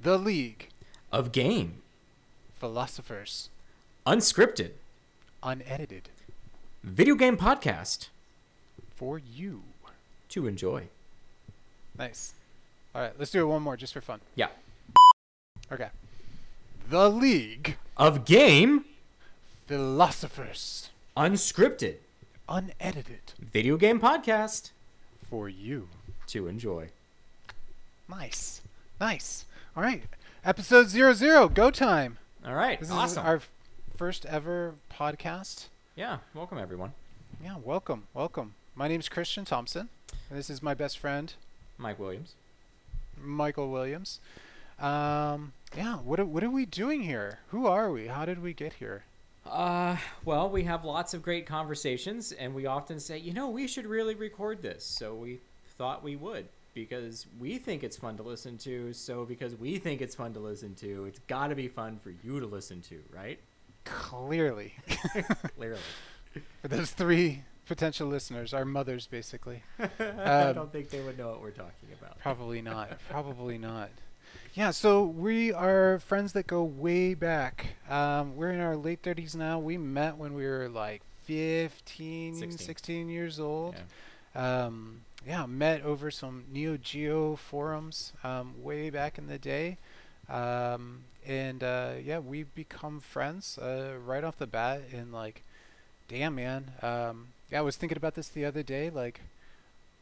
The League of Game, Philosophers, unscripted, unedited, video game podcast for you to enjoy. Nice. All right, let's do it one more just for fun. Yeah. Okay. The League Of Game, Philosophers, unscripted, unedited, video game podcast for you to enjoy. Nice. Nice. All right. Episode 00, go time. All right. This awesome. is our first ever podcast. Yeah. Welcome, everyone. Yeah, welcome. Welcome. My name's Christian Thompson. And this is my best friend, Mike Williams. Michael Williams. Yeah, what are we doing here? Who are we? How did we get here? Well, we have lots of great conversations, and we often say, we should really record this. So we thought we would, because we think it's fun to listen to. So because we think it's fun to listen to, it's got to be fun for you to listen to, right? Clearly. Clearly. For those 3 potential listeners, our mothers, basically. I don't think they would know what we're talking about. Probably not. Probably not. Yeah, so we are friends that go way back. We're in our late 30s now. We met when we were like 16 years old. Yeah. Met over some Neo Geo forums way back in the day. Yeah, we've become friends right off the bat. And like, damn, man. Yeah, I was thinking about this the other day. Like,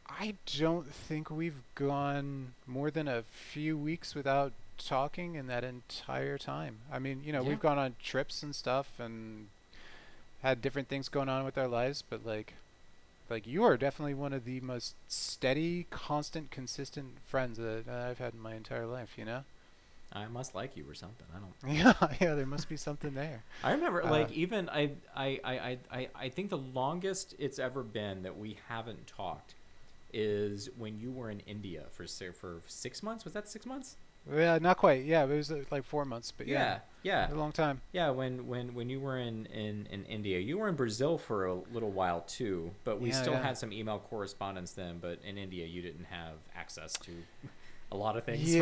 I don't think we've gone more than a few weeks without talking in that entire time. I mean, Yeah. we've gone on trips and stuff and had different things going on with our lives, but like you are definitely one of the most steady, constant, consistent friends that I've had in my entire life, I must like you or something. I don't. Yeah, there must be something there. I remember, even I think the longest it's ever been that we haven't talked is when you were in India for 6 months. Was that 6 months? Yeah, not quite. Yeah, it was like 4 months, but yeah, a long time. Yeah, when you were in India, you were in Brazil for a little while too, but we still had some email correspondence then. But in India, you didn't have access to a lot of things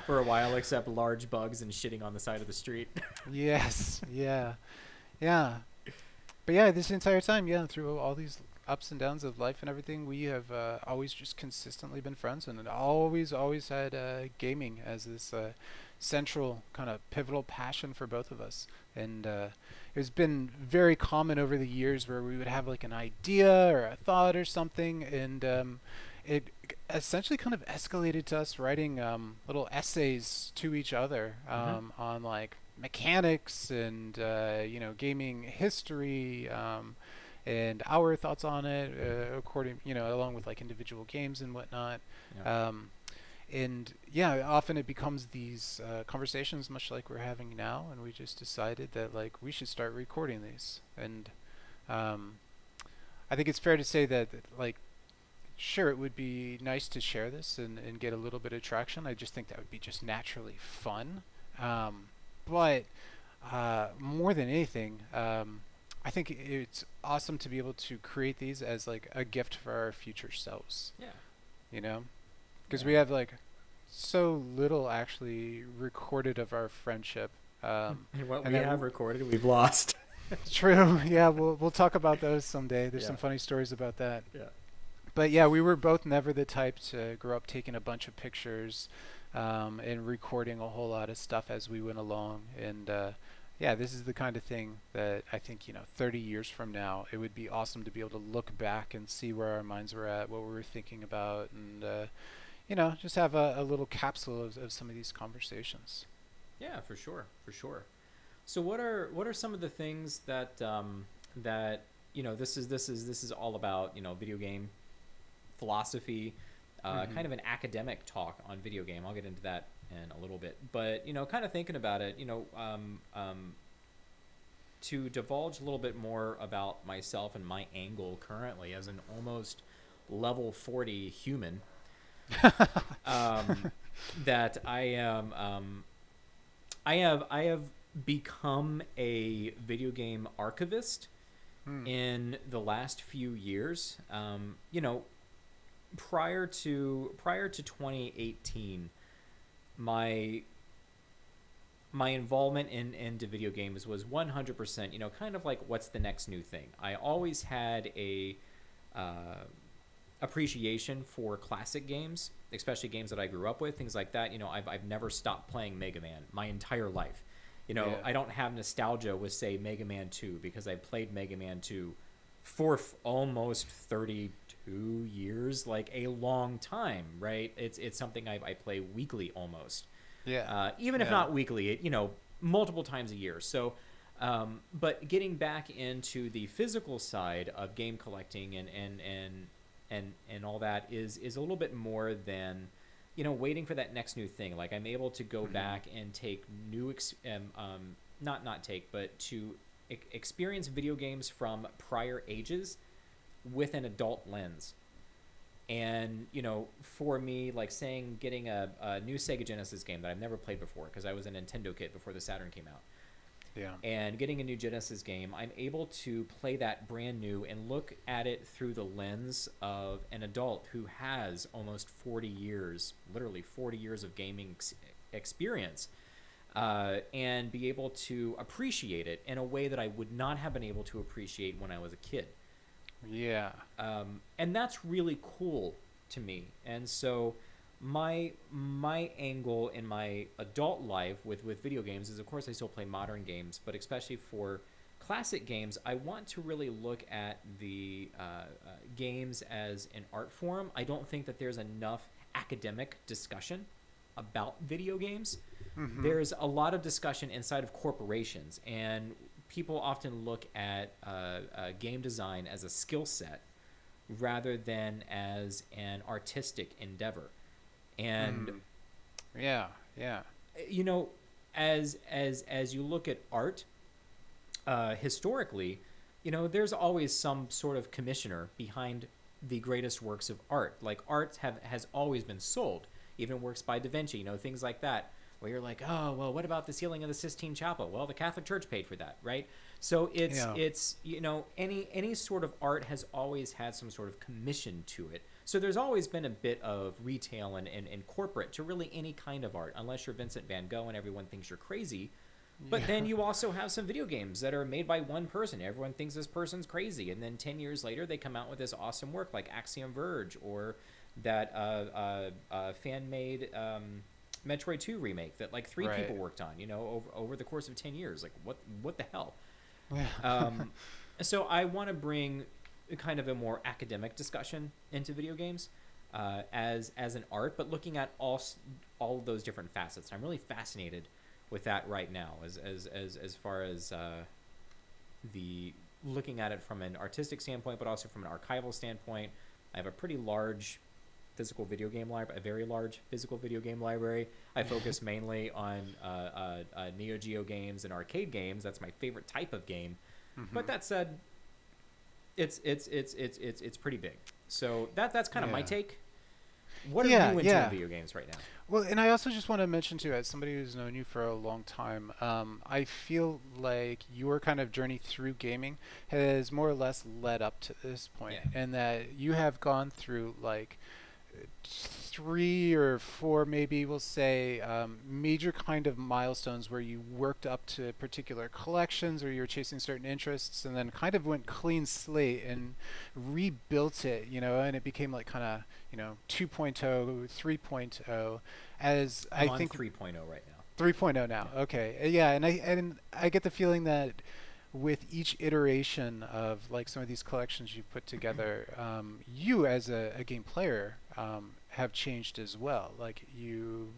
for a while, except large bugs and shitting on the side of the street. Yes, yeah. But yeah, this entire time, through all these ups and downs of life and everything, we have always just consistently been friends, and always had gaming as this central kind of pivotal passion for both of us. And it's been very common over the years where we would have like an idea or a thought or something, and it essentially kind of escalated to us writing little essays to each other on like mechanics and gaming history, and our thoughts on it, according along with like individual games and whatnot. And yeah, often it becomes these conversations much like we're having now, and we just decided that like we should start recording these. And I think it's fair to say that like, sure, it would be nice to share this and get a little bit of traction. I just think that would be just naturally fun. But more than anything, I think it's awesome to be able to create these as like a gift for our future selves. Yeah. Because we have like so little actually recorded of our friendship. And what we have recorded, we've lost. True. Yeah, we'll talk about those someday. There's some funny stories about that. Yeah. But yeah, we were both never the type to grow up taking a bunch of pictures and recording a whole lot of stuff as we went along. And yeah, this is the kind of thing that I think 30 years from now, it would be awesome to be able to look back and see where our minds were at, what we were thinking about, and just have a little capsule of some of these conversations. Yeah, for sure. So what are some of the things that this is all about, video game philosophy, kind of an academic talk on video game. I'll get into that in a little bit, but kind of thinking about it, to divulge a little bit more about myself and my angle currently as an almost level 40 human, that I have become a video game archivist in the last few years. Prior to 2018, my my involvement into video games was 100%, kind of like what's the next new thing. I always had a appreciation for classic games, especially games that I grew up with, things like that. I've never stopped playing Mega Man my entire life. Yeah. I don't have nostalgia with, say, Mega Man 2, because I played Mega Man 2 for almost 32 years, like a long time, right? It's something I play weekly almost. Yeah. Even if Yeah. not weekly, multiple times a year. So, but getting back into the physical side of game collecting and all that is a little bit more than, waiting for that next new thing. Like, I'm able to go back and take new, not take, but to experience video games from prior ages with an adult lens. And, for me, like saying getting a new Sega Genesis game that I've never played before, because I was a Nintendo kid before the Saturn came out. Yeah. And getting a new Genesis game, I'm able to play that brand new and look at it through the lens of an adult who has almost 40 years, literally 40 years of gaming experience, and be able to appreciate it in a way that I would not have been able to appreciate when I was a kid. Yeah. And that's really cool to me. And so my angle in my adult life with video games is, of course, I still play modern games, but especially for classic games, I want to really look at the games as an art form. I don't think that there's enough academic discussion about video games. There's a lot of discussion inside of corporations, and people often look at game design as a skill set rather than as an artistic endeavor. And yeah, as you look at art, historically, there's always some sort of commissioner behind the greatest works of art. Like, art has always been sold, even works by Da Vinci, things like that, where you're like, oh, well, what about the ceiling of the Sistine Chapel? Well, the Catholic Church paid for that, right? So it's any sort of art has always had some sort of commission to it. So there's always been a bit of retail and corporate to really any kind of art, unless you're Vincent van Gogh and everyone thinks you're crazy. But then you also have some video games that are made by one person. Everyone thinks this person's crazy. And then 10 years later, they come out with this awesome work like Axiom Verge, or that fan-made Metroid 2 remake that like 3 people worked on, over the course of 10 years. Like, what the hell? So I want to bring kind of a more academic discussion into video games as an art, but looking at all of those different facets. I'm really fascinated with that right now, as far as the looking at it from an artistic standpoint, but also from an archival standpoint. I have a pretty large physical video game library, a very large physical video game library. I focus mainly on Neo Geo games and arcade games. That's my favorite type of game. But that said, it's pretty big. So that's kind of my take. What are you into in video games right now? Well, and I also just want to mention too, as somebody who's known you for a long time, I feel like your kind of journey through gaming has more or less led up to this point, and that you have gone through like 3 or 4, maybe we'll say, major kind of milestones where you worked up to particular collections, or you were chasing certain interests, and then kind of went clean slate and rebuilt it, and it became like kind of 2.0, 3.0, as I'm I on think 3.0 right now. 3.0 now. Okay, yeah, and I get the feeling that with each iteration of like some of these collections you put together, you as a game player have changed as well. Like, you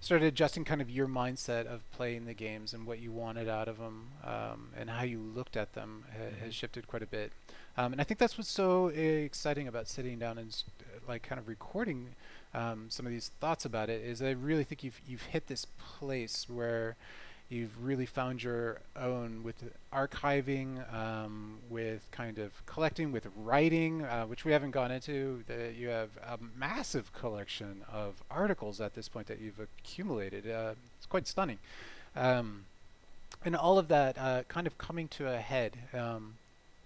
started adjusting kind of your mindset of playing the games and what you wanted out of them, and how you looked at them has shifted quite a bit. And I think that's what's so exciting about sitting down and like kind of recording some of these thoughts about it, is I really think you've hit this place where you've really found your own with archiving, with kind of collecting, with writing, which we haven't gone into. You have a massive collection of articles at this point that you've accumulated. It's quite stunning. And all of that kind of coming to a head.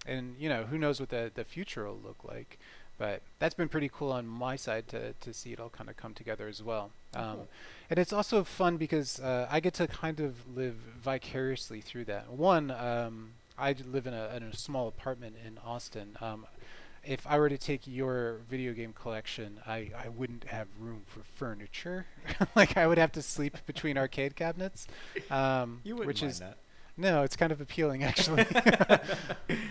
And who knows what the future will look like. But that's been pretty cool on my side to see it all kind of come together as well. Oh, cool. And it's also fun because I get to kind of live vicariously through that. One, I live in a small apartment in Austin. If I were to take your video game collection, I wouldn't have room for furniture. Like I would have to sleep between arcade cabinets, You wouldn't which mind is that. no, it's kind of appealing actually.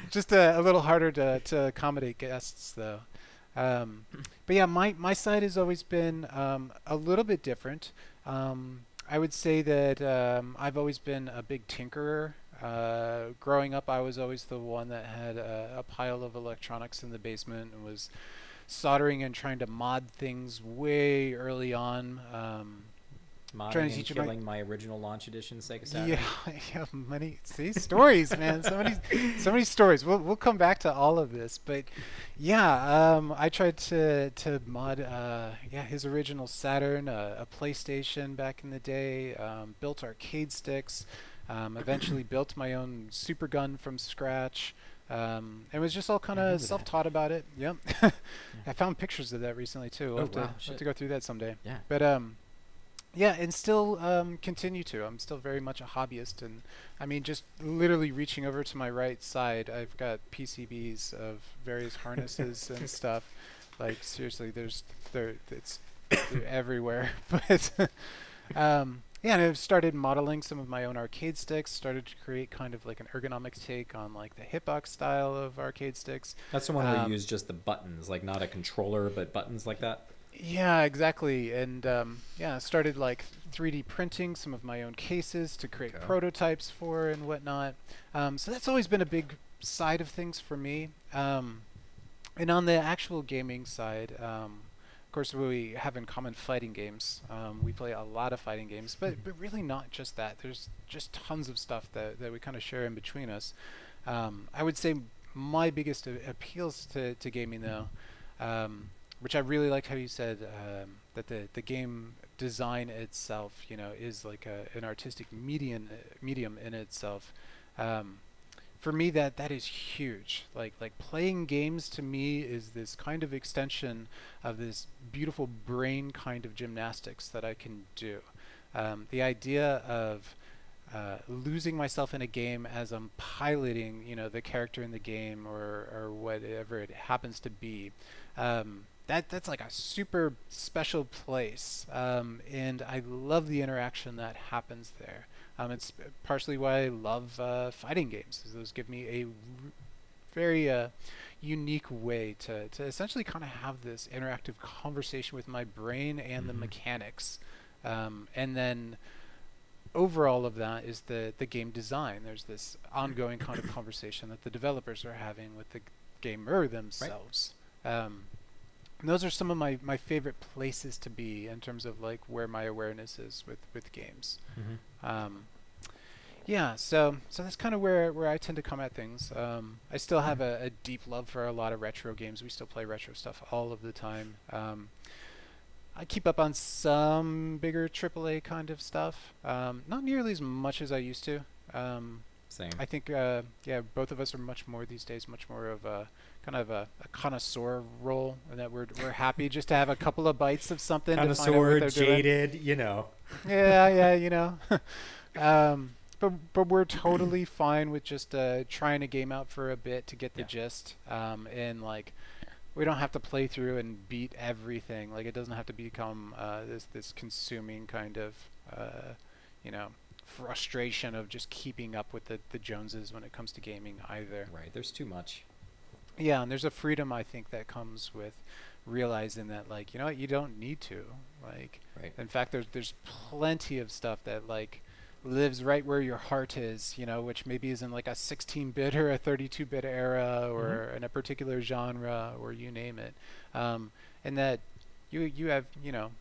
Just a little harder to accommodate guests though. But yeah, my side has always been a little bit different. I would say that I've always been a big tinkerer. Growing up, I was always the one that had a pile of electronics in the basement and was soldering and trying to mod things way early on. Trying Modding to and teach my killing my original launch edition Sega Saturn. yeah, yeah, many see stories, man. So many stories. We'll come back to all of this, but yeah, I tried to mod yeah his original Saturn, a PlayStation back in the day. Built arcade sticks. Eventually built my own super gun from scratch. And was just all kind I of remember that. self-taught about it. Yep. I found pictures of that recently too. Oh, wow, We'll have shit. to go through that someday. Yeah. But yeah, and still continue to. I'm still very much a hobbyist, and I mean, just literally reaching over to my right side, I've got PCBs of various harnesses and stuff. Like seriously, they're everywhere. But yeah, and I've started modeling some of my own arcade sticks. Started to create kind of like an ergonomic take on like the hitbox style of arcade sticks. That's the one where you use just the buttons, like not a controller, but buttons like that. Yeah, exactly. And yeah, started like 3D printing some of my own cases to create Okay. prototypes for and whatnot. So that's always been a big side of things for me. And on the actual gaming side, of course, we have in common fighting games. We play a lot of fighting games, but really not just that. There's just tons of stuff that we kind of share in between us. I would say my biggest appeals to gaming, though, which I really liked how you said that the game design itself, you know, is like an artistic medium in itself. For me, that is huge. Like playing games to me is this kind of extension of this beautiful brain kind of gymnastics that I can do. The idea of losing myself in a game as I'm piloting, you know, the character in the game or whatever it happens to be. That's like a super special place, and I love the interaction that happens there. It's partially why I love fighting games. Is those give me a very unique way to essentially kind of have this interactive conversation with my brain and the mechanics, and then over all of that is the game design. There's this ongoing kind of conversation that the developers are having with the gamer themselves. And those are some of my favorite places to be in terms of like where my awareness is with games. Yeah, so that's kind of where I tend to come at things. I still have a deep love for a lot of retro games. We still play retro stuff all of the time. I keep up on some bigger AAA kind of stuff. Not nearly as much as I used to. Same. I think yeah, both of us are much more these days, much more of a kind of a connoisseur role, and that we're happy just to have a couple of bites of something. To find out what Connoisseur, they're doing. jaded, you know. Yeah, you know. But we're totally fine with just trying a game out for a bit to get the gist. And like, we don't have to play through and beat everything. Like, it doesn't have to become this consuming kind of you know, frustration of just keeping up with the Joneses when it comes to gaming either. Right. There's too much. Yeah, and there's a freedom I think that comes with realizing that, like, you know what, you don't need to. Like, Right. in fact, there's plenty of stuff that like lives right where your heart is, you know, which maybe is in like a 16-bit or a 32-bit era or in a particular genre or you name it, and that you have, you know,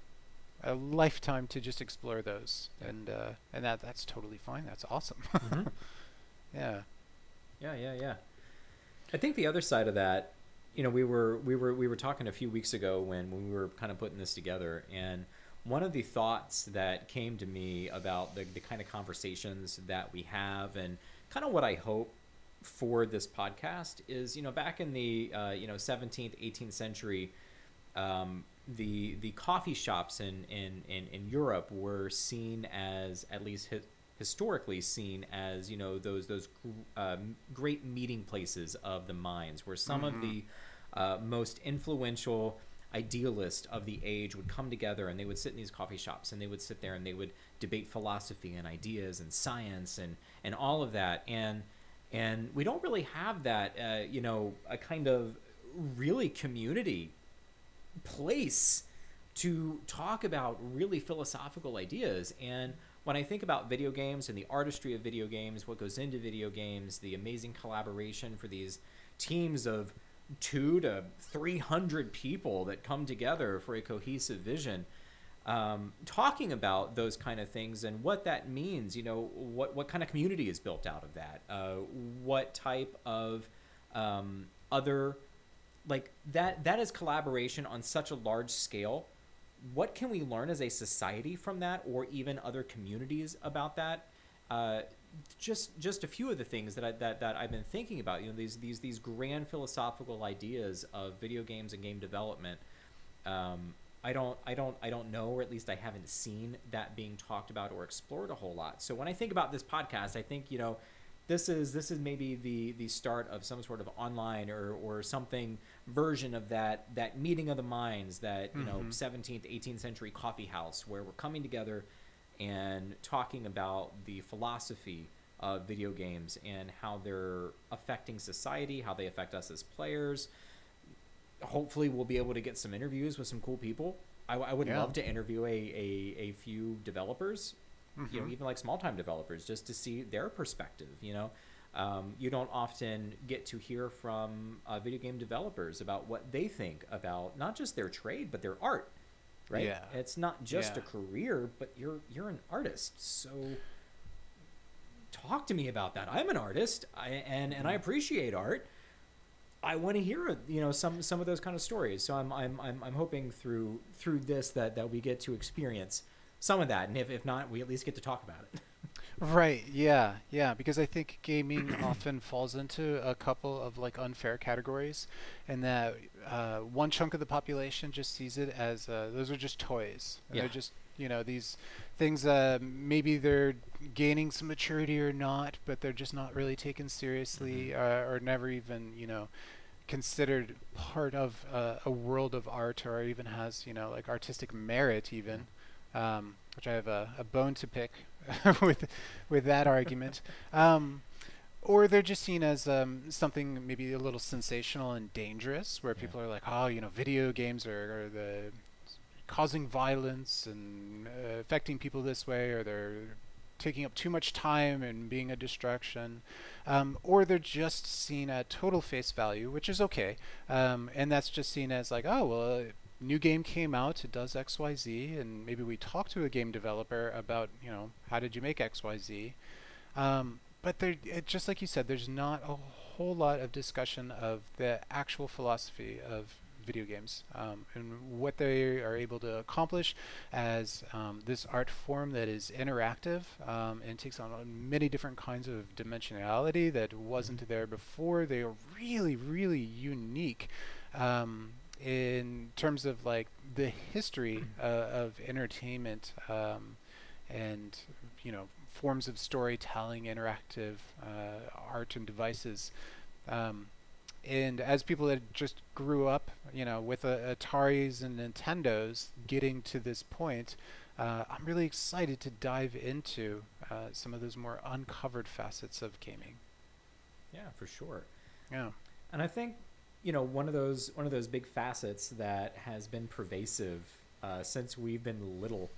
a lifetime to just explore those, and that's totally fine. That's awesome. Yeah. Yeah. I think the other side of that, you know, we were talking a few weeks ago when we were kind of putting this together, and one of the thoughts that came to me about the kind of conversations that we have and kind of what I hope for this podcast is, back in the 17th, 18th century, the coffee shops in Europe were seen as, at least historically seen as, those great meeting places of the minds, where some of the most influential idealists of the age would come together, and they would sit in these coffee shops, and they would sit there and they would debate philosophy and ideas and science and all of that. And we don't really have that, a kind of really community place to talk about really philosophical ideas. And when I think about video games and the artistry of video games, what goes into video games, the amazing collaboration for these teams of 200 to 300 people that come together for a cohesive vision, talking about those kind of things and what that means, what kind of community is built out of that, what type of other, like that is collaboration on such a large scale. What can we learn as a society from that, or even other communities about that? Just a few of the things that I've been thinking about. These grand philosophical ideas of video games and game development. I don't know, or at least I haven't seen that being talked about or explored a whole lot. So when I think about this podcast, I think this is maybe the start of some sort of online or something version of that meeting of the minds, that 17th, 18th century coffee house, where we're coming together and talking about the philosophy of video games and how they're affecting society, how they affect us as players. Hopefully we'll be able to get some interviews with some cool people. I would love to interview a few developers, even like small time developers, just to see their perspective. You don't often get to hear from video game developers about what they think about not just their trade, but their art. Right? Yeah. It's not just a career, but you're an artist. So talk to me about that. I'm an artist, and I appreciate art. I want to hear some of those kind of stories. So I'm hoping through this that we get to experience some of that, and if not, we at least get to talk about it. Right. Yeah. Because I think gaming often falls into a couple of like unfair categories, and that one chunk of the population just sees it as those are just toys. And they're just these things. Maybe they're gaining some maturity or not, but they're just not really taken seriously, or never even considered part of a world of art, or even has like artistic merit even. Which I have a bone to pick with that argument. Or they're just seen as something maybe a little sensational and dangerous, where people are like, oh, video games are the causing violence and affecting people this way, or they're taking up too much time and being a distraction. Or they're just seen at total face value, which is okay. And that's just seen as like, oh, well, new game came out, it does XYZ, and maybe we talk to a game developer about, how did you make XYZ? But just like you said, there's not a whole lot of discussion of the actual philosophy of video games, and what they are able to accomplish as this art form that is interactive, and takes on many different kinds of dimensionality that wasn't there before. They are really, really unique. In terms of like the history of entertainment, and forms of storytelling, interactive art and devices, and as people that just grew up with Ataris and Nintendos getting to this point, I'm really excited to dive into some of those more uncovered facets of gaming. Yeah, for sure. Yeah. And I think one of those big facets that has been pervasive since we've been little,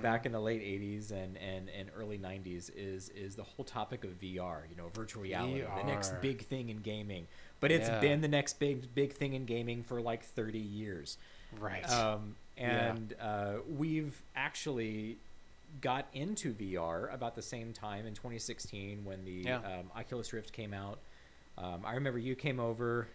back in the late 80s and early 90s, is the whole topic of VR, virtual reality, the next big thing in gaming. But it's been the next big thing in gaming for like 30 years. Right. We've actually got into VR about the same time in 2016 when the Oculus Rift came out. I remember you came over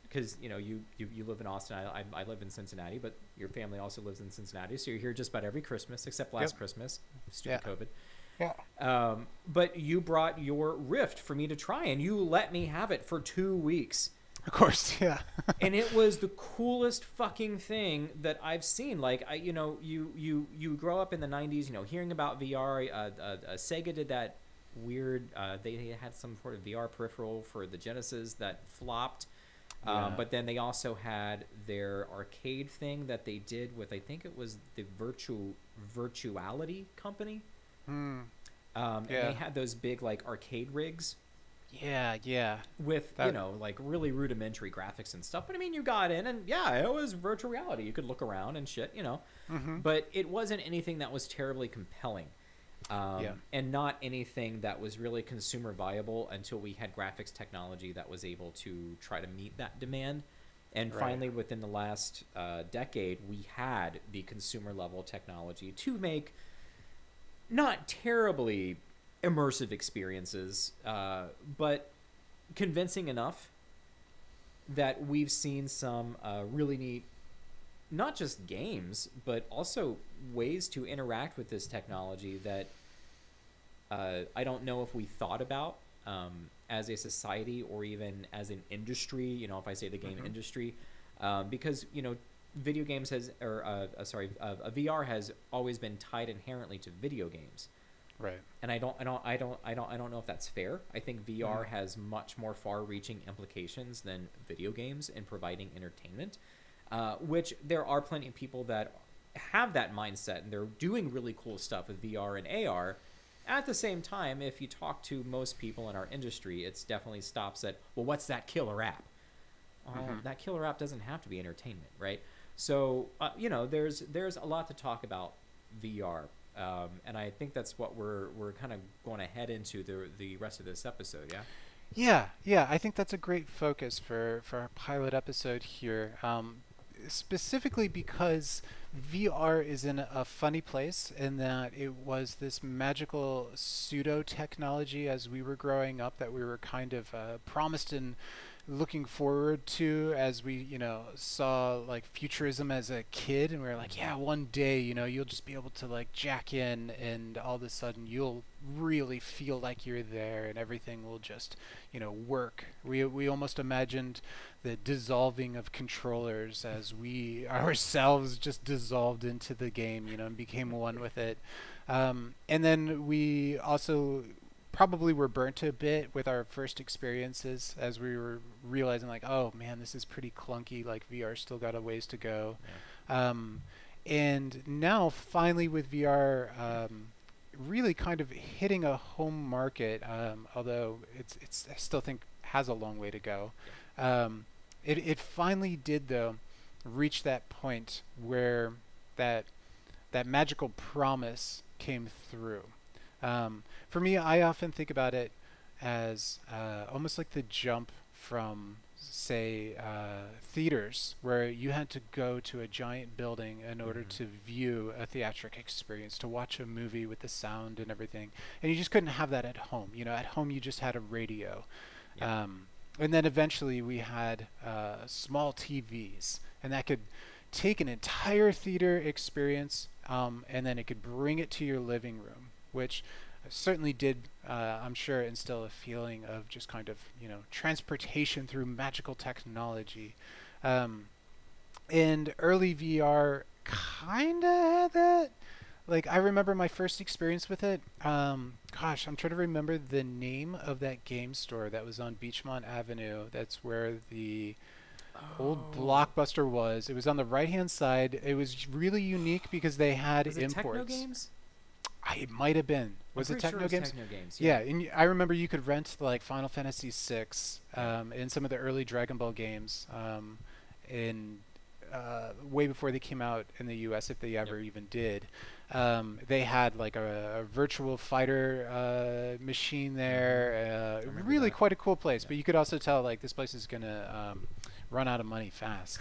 because you live in Austin. I live in Cincinnati, but your family also lives in Cincinnati, so you're here just about every Christmas except last Christmas, stupid COVID. Yeah. But you brought your Rift for me to try, and you let me have it for 2 weeks. Of course, yeah. And it was the coolest fucking thing that I've seen. Like, you grow up in the 90s, hearing about VR. Sega did that weird, they had some sort of VR peripheral for the Genesis that flopped. Yeah. But then they also had their arcade thing that they did with, I think it was the Virtuality company. Hmm. And they had those big, like, arcade rigs. Yeah. With, like, really rudimentary graphics and stuff. But, I mean, you got in, and, yeah, it was virtual reality. You could look around and shit, Mm-hmm. But it wasn't anything that was terribly compelling. And not anything that was really consumer viable until we had graphics technology that was able to try to meet that demand. And finally, within the last decade, we had the consumer level technology to make not terribly immersive experiences, but convincing enough that we've seen some really neat, not just games, but also ways to interact with this technology that I don't know if we thought about as a society or even as an industry, if I say the game industry, because, video games VR has always been tied inherently to video games. Right. And I don't know if that's fair. I think VR has much more far-reaching implications than video games in providing entertainment, which there are plenty of people that have that mindset, and they're doing really cool stuff with VR and AR. At the same time, if you talk to most people in our industry, it's definitely stops at, well, what's that killer app? That killer app doesn't have to be entertainment, right? So, there's a lot to talk about VR. And I think that's what we're kind of going to head into the rest of this episode, yeah? Yeah. I think that's a great focus for our pilot episode here. Specifically because VR is in a funny place in that it was this magical pseudo technology as we were growing up that we were kind of promised and looking forward to as we saw like futurism as a kid, and we were like, yeah, one day you'll just be able to like jack in and all of a sudden you'll really feel like you're there and everything will just work. We almost imagined the dissolving of controllers as we ourselves just dissolved into the game and became one with it, and then we also probably were burnt a bit with our first experiences as we were realizing like, oh man, this is pretty clunky, like VR still got a ways to go. And now finally with VR really kind of hitting a home market, although it's I still think has a long way to go. It finally did though reach that point where that magical promise came through. For me, I often think about it as almost like the jump from, say, theaters, where you had to go to a giant building in order to view a theatric experience, to watch a movie with the sound and everything. And you just couldn't have that at home. At home you just had a radio. Yeah. And then eventually we had small TVs, and that could take an entire theater experience and then it could bring it to your living room, which certainly did, I'm sure, instill a feeling of just kind of, transportation through magical technology. And early VR kind of had that. Like, I remember my first experience with it. Gosh, I'm trying to remember the name of that game store that was on Beachmont Avenue. That's where the old Blockbuster was. It was on the right-hand side. It was really unique because they had Was it imports. Techno Games? It might have been. Was it Techno Games? Techno Games, Yeah, and I remember you could rent like Final Fantasy VI and some of the early Dragon Ball games in way before they came out in the U.S., if they ever even did. They had like a virtual fighter machine there. Really quite a cool place. But you could also tell like this place is gonna run out of money fast.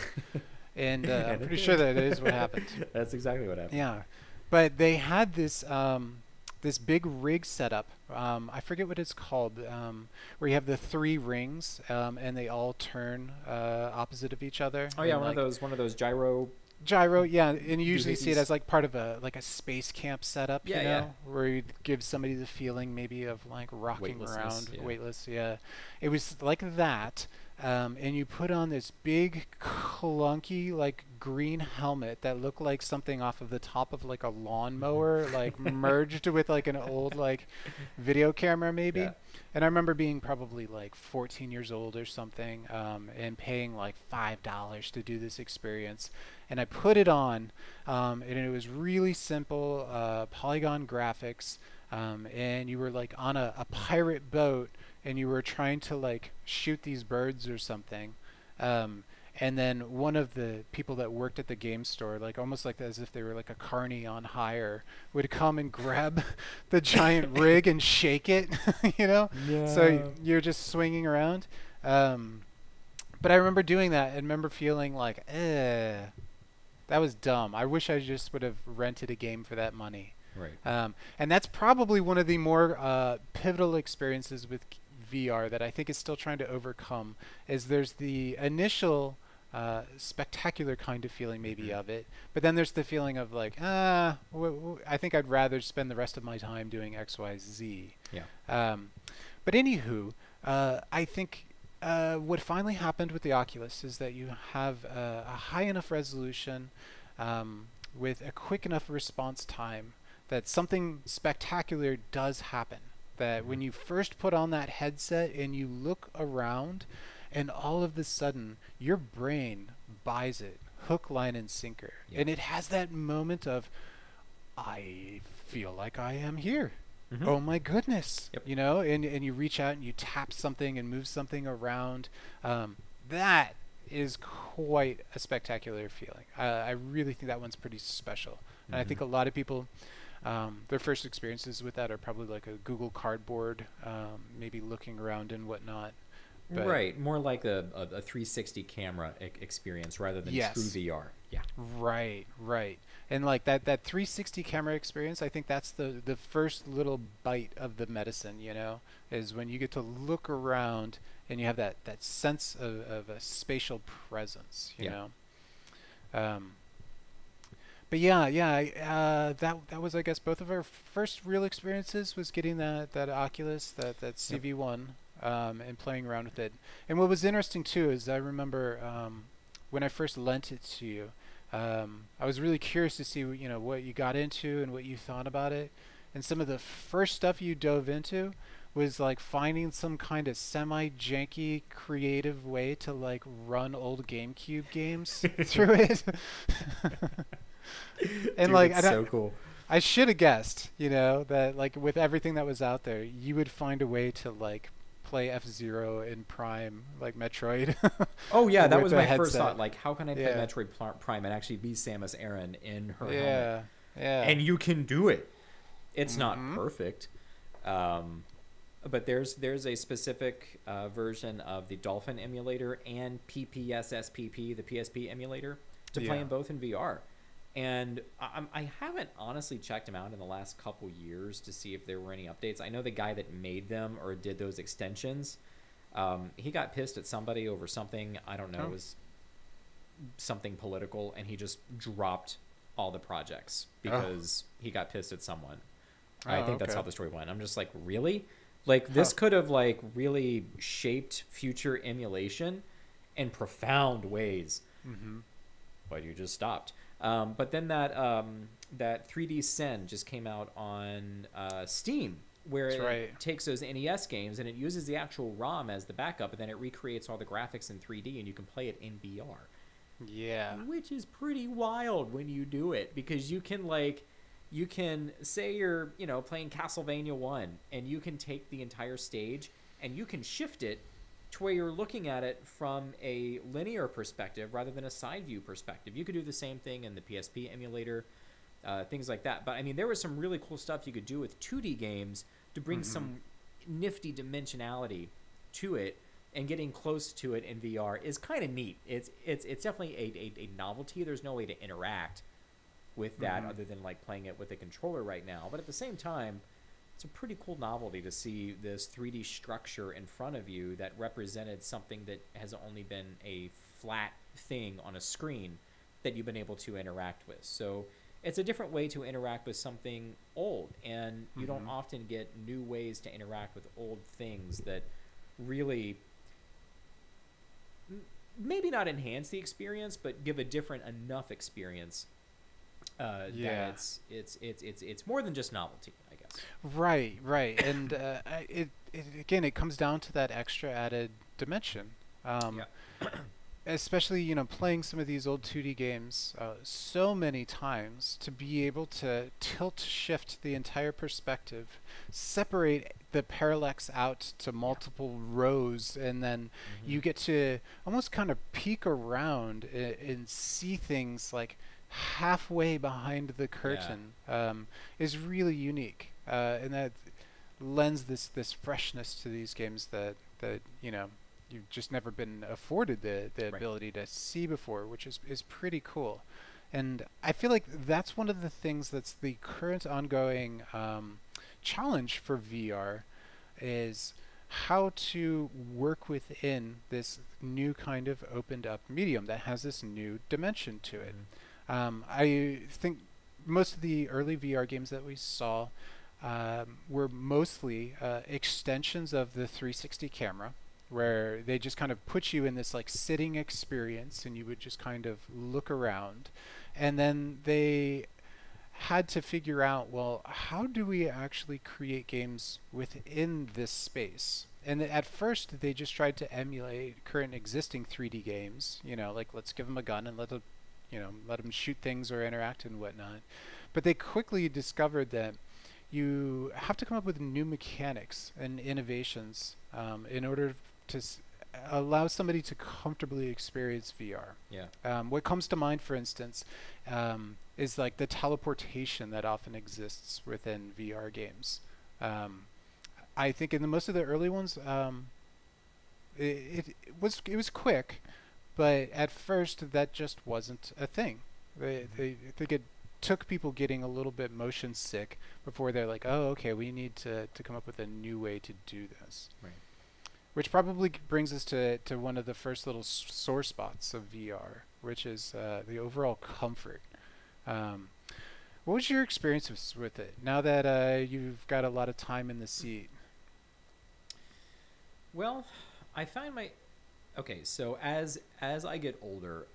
And I'm pretty sure that is what happened. That's exactly what happened. Yeah. But they had this this big rig setup. I forget what it's called, where you have the 3 rings and they all turn opposite of each other. Oh yeah, and one of those gyro Gyro, yeah, and you usually see it doohickeys. as like part of a space camp setup, Yeah, yeah. where you give somebody the feeling maybe of like rocking Weightlessness. around, Yeah. weightless. Yeah, it was like that, and you put on this big clunky like green helmet that looked like something off of the top of like a lawnmower, like merged with like an old like video camera maybe. Yeah. And I remember being probably like 14 years old or something, and paying like $5 to do this experience. And I put it on, and it was really simple, polygon graphics, and you were like on a pirate boat, and you were trying to like shoot these birds or something. Um, and then one of the people that worked at the game store, like almost like as if they were like a carny on hire, would come and grab the giant rig and shake it, you know? So No. you're just swinging around. Um, but I remember doing that and remember feeling like, that was dumb. I wish I just would have rented a game for that money. Right. And that's probably one of the more pivotal experiences with VR that I think is still trying to overcome. Is there's the initial spectacular kind of feeling maybe of it, but then there's the feeling of like, I think I'd rather spend the rest of my time doing X, Y, Z. Yeah. But anywho, I think what finally happened with the Oculus is that you have a high enough resolution, with a quick enough response time that something spectacular does happen. That when you first put on that headset and you look around, and all of a sudden your brain buys it hook, line, and sinker. Yeah. And it has that moment of, I feel like I am here. Mhm. Oh my goodness. Yep. You know, and you reach out and you tap something and move something around. That is quite a spectacular feeling. I really think that one's pretty special. And I think a lot of people, their first experiences with that are probably like a Google Cardboard, maybe looking around and whatnot. But Right. More like a 360 camera experience rather than Yes. true VR. Yeah. Right, right. And like that 360 camera experience, I think that's the first little bite of the medicine, you know, is when you get to look around and you have that sense of a spatial presence, you Yeah. know. But yeah, that was, I guess, both of our first real experiences was getting that Oculus, that CV1, and playing around with it. And what was interesting too is I remember when I first lent it to you, I was really curious to see what you got into and what you thought about it. And some of the first stuff you dove into was like finding some kind of semi-janky creative way to like run old GameCube games through it. And Dude, like it's so cool. I should have guessed, that like with everything that was out there, you would find a way to like play F-Zero in Prime, like Metroid. Oh yeah, that with was the my first headset. thought. Like, how can I play Yeah. Metroid Prime and actually be Samus Aran in her helmet? Yeah, yeah. And you can do it. It's not Mhm. perfect, but there's a specific version of the Dolphin emulator and PPSSPP, the PSP emulator, to play Yeah. in both in VR. And I haven't honestly checked them out in the last couple years to see if there were any updates. I know the guy that made them or did those extensions, he got pissed at somebody over something. I don't know. Oh. It was something political, and he just dropped all the projects because he got pissed at someone. I think that's okay. how the story went. I'm just like, really? Like, this could have like really shaped future emulation in profound ways, Mm-hmm. but you just stopped. But then that 3D Sen just came out on Steam, where That's it right. takes those NES games and it uses the actual ROM as the backup, and then it recreates all the graphics in 3D, and you can play it in VR. Yeah. Which is pretty wild when you do it, because you can say you're playing Castlevania 1, and you can take the entire stage and you can shift it to where you're looking at it from a linear perspective rather than a side view perspective. You could do the same thing in the PSP emulator, things like that. But I mean, there was some really cool stuff you could do with 2D games to bring some nifty dimensionality to it, and getting close to it in VR is kind of neat. It's definitely a novelty. There's no way to interact with that other than like playing it with a controller right now. But at the same time, it's a pretty cool novelty to see this 3D structure in front of you that represented something that has only been a flat thing on a screen that you've been able to interact with. So it's a different way to interact with something old, and you don't often get new ways to interact with old things that really maybe not enhance the experience, but give a different enough experience that it's more than just novelty, I guess. Right, right, and it comes down to that extra added dimension. Especially, playing some of these old 2D games so many times, to be able to tilt shift the entire perspective, separate the parallax out to multiple rows, and then you get to almost kind of peek around and see things like halfway behind the curtain. Is really unique, and that lends this freshness to these games that you've just never been afforded the ability to see before, which is pretty cool. And I feel like that's one of the things that's the current ongoing challenge for VR, is how to work within this new kind of opened up medium that has this new dimension to it. I think most of the early VR games that we saw were mostly extensions of the 360 camera, where they just kind of put you in this like sitting experience, and you would just kind of look around. And then they had to figure out, well, how do we actually create games within this space? And at first they just tried to emulate current existing 3D games, like let's give them a gun and let them shoot things or interact and whatnot. But they quickly discovered that you have to come up with new mechanics and innovations in order to allow somebody to comfortably experience VR. What comes to mind, for instance, is like the teleportation that often exists within VR games. I think in most of the early ones, it was quick, but at first that just wasn't a thing. I think it took people getting a little bit motion sick before they're like, oh, okay, we need to come up with a new way to do this. Right. Which probably brings us to one of the first little sore spots of VR, which is the overall comfort. What was your experience with it, now that you've got a lot of time in the seat? Well, I find so as I get older,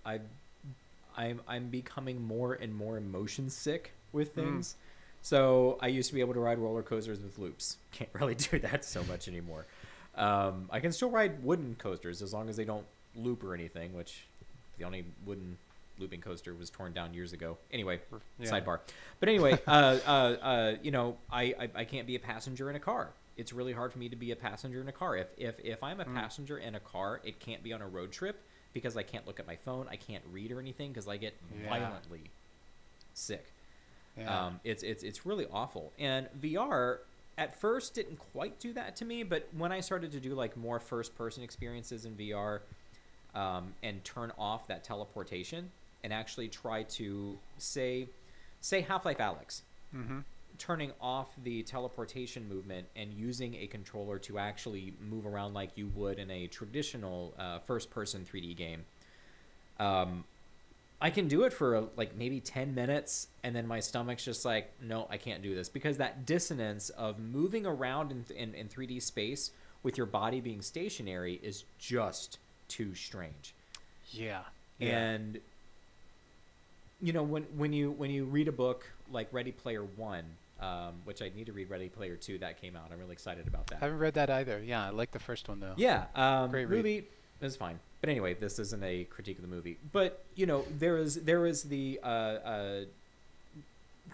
I'm becoming more and more motion sick with things. So I used to be able to ride roller coasters with loops. Can't really do that so much anymore. I can still ride wooden coasters as long as they don't loop or anything, which the only wooden looping coaster was torn down years ago. Anyway, sidebar. But anyway, I can't be a passenger in a car. It's really hard for me to be a passenger in a car. If I'm a passenger in a car, it can't be on a road trip, because I can't look at my phone, I can't read or anything, because I get violently sick. It's really awful. And VR at first didn't quite do that to me, but when I started to do like more first-person experiences in VR, and turn off that teleportation and actually try to say Half-Life Alyx, turning off the teleportation movement and using a controller to actually move around like you would in a traditional first-person 3D game. I can do it for like maybe 10 minutes, and then my stomach's just like, no, I can't do this, because that dissonance of moving around in 3D space with your body being stationary is just too strange. And when you read a book like Ready Player One, which I need to read Ready Player 2, that came out. I'm really excited about that. I haven't read that either. Yeah, I like the first one though. Great read. Movie is fine. But anyway, this isn't a critique of the movie. But there is the kind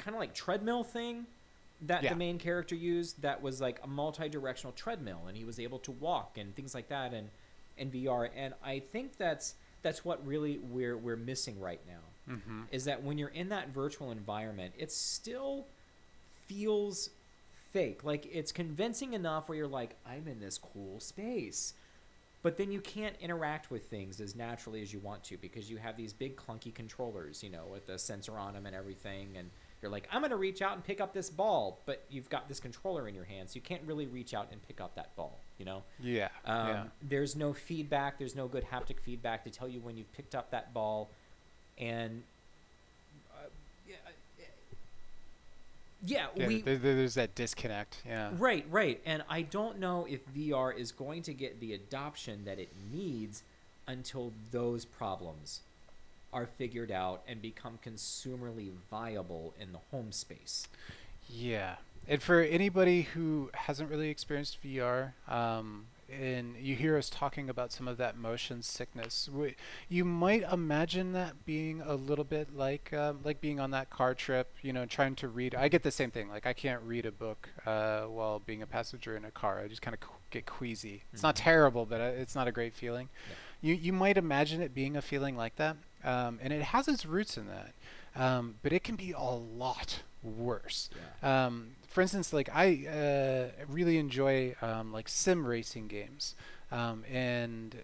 of like treadmill thing that the main character used, that was like a multi-directional treadmill, and he was able to walk and things like that in VR. And I think that's what really we're missing right now, is that when you're in that virtual environment, it still feels fake. Like, it's convincing enough where you're like, I'm in this cool space. But then you can't interact with things as naturally as you want to, because you have these big clunky controllers, with the sensor on them and everything. And you're like, I'm going to reach out and pick up this ball, but you've got this controller in your hand, so you can't really reach out and pick up that ball, There's no feedback. There's no good haptic feedback to tell you when you've picked up that ball. And yeah, yeah, Yeah, there's that disconnect. Yeah. right. And I don't know if VR is going to get the adoption that it needs until those problems are figured out and become consumerly viable in the home space. Yeah. And for anybody who hasn't really experienced VR, and you hear us talking about some of that motion sickness, you might imagine that being a little bit like being on that car trip, you know, trying to read. I get the same thing. Like I can't read a book while being a passenger in a car. I just kind of get queasy. It's not terrible, but it's not a great feeling. Yeah. You might imagine it being a feeling like that, and it has its roots in that, but it can be a lot worse. Yeah. For instance, like I really enjoy like sim racing games, and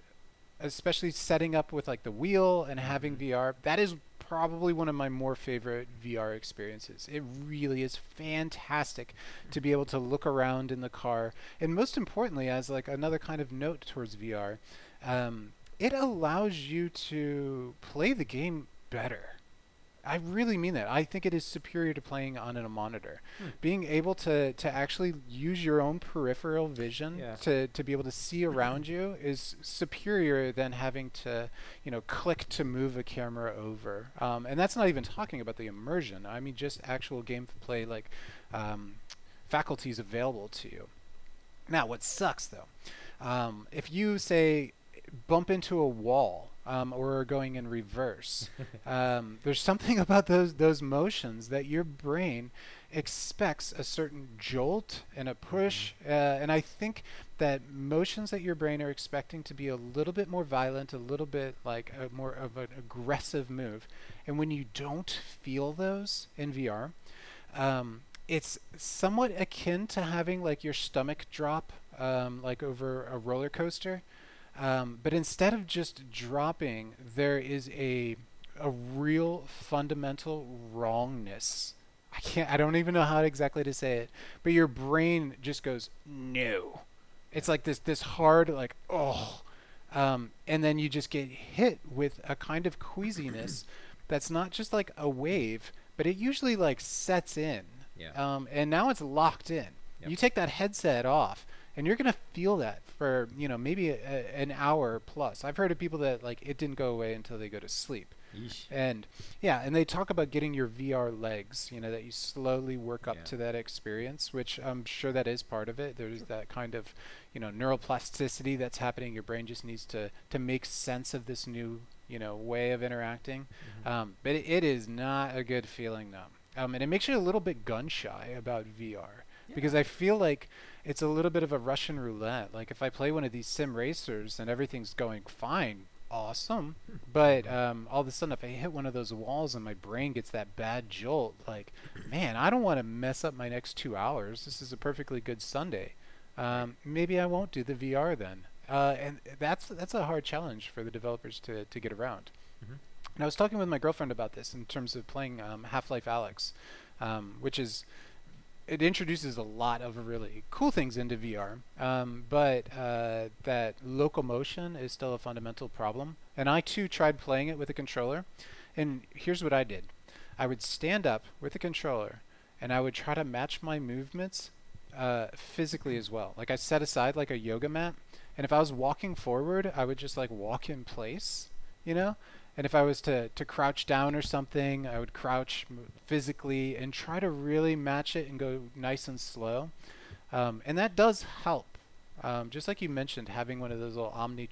especially setting up with like the wheel and having VR. That is probably one of my more favorite VR experiences. It really is fantastic to be able to look around in the car, and most importantly, as like another kind of note towards VR, it allows you to play the game better. I really mean that. I think it is superior to playing on a monitor. Being able to actually use your own peripheral vision to be able to see around you is superior than having to, you know, click to move a camera over. And that's not even talking about the immersion. I mean, just actual gameplay, like faculties available to you. Now, what sucks though, if you say bump into a wall, or are going in reverse. There's something about those motions that your brain expects a certain jolt and a push, and I think that motions that your brain are expecting to be a little bit more violent, a little bit like a more of an aggressive move, and when you don't feel those in VR, it's somewhat akin to having like your stomach drop, like over a roller coaster. But instead of just dropping, there is a real fundamental wrongness. I don't even know how exactly to say it, but your brain just goes, no. It's like this hard, like, oh. And then you just get hit with a kind of queasiness that's not just like a wave, but it usually like sets in. Yeah. And now it's locked in. Yep. You take that headset off, and you're gonna feel that for, you know, maybe an hour plus. I've heard of people that like it didn't go away until they go to sleep. Yeesh. And yeah, and they talk about getting your VR legs, you know, that you slowly work up to that experience, which I'm sure that is part of it. There's that kind of, you know, neuroplasticity that's happening. Your brain just needs to make sense of this new, you know, way of interacting. But it is not a good feeling though. And it makes you a little bit gun shy about VR, because I feel like it's a little bit of a Russian roulette. Like if I play one of these sim racers and everything's going fine, awesome. But all of a sudden, if I hit one of those walls and my brain gets that bad jolt, like, man, I don't want to mess up my next 2 hours. This is a perfectly good Sunday. Maybe I won't do the VR then. And that's a hard challenge for the developers to get around. And I was talking with my girlfriend about this in terms of playing Half-Life Alyx, which is, it introduces a lot of really cool things into VR, but that locomotion is still a fundamental problem. And I too tried playing it with a controller, and here's what I did. I would stand up with a controller, and I would try to match my movements physically as well. Like I set aside like a yoga mat, and if I was walking forward, I would just like walk in place, you know? And if I was to crouch down or something, I would crouch physically and try to really match it and go nice and slow. And that does help. Just like you mentioned, having one of those little Omni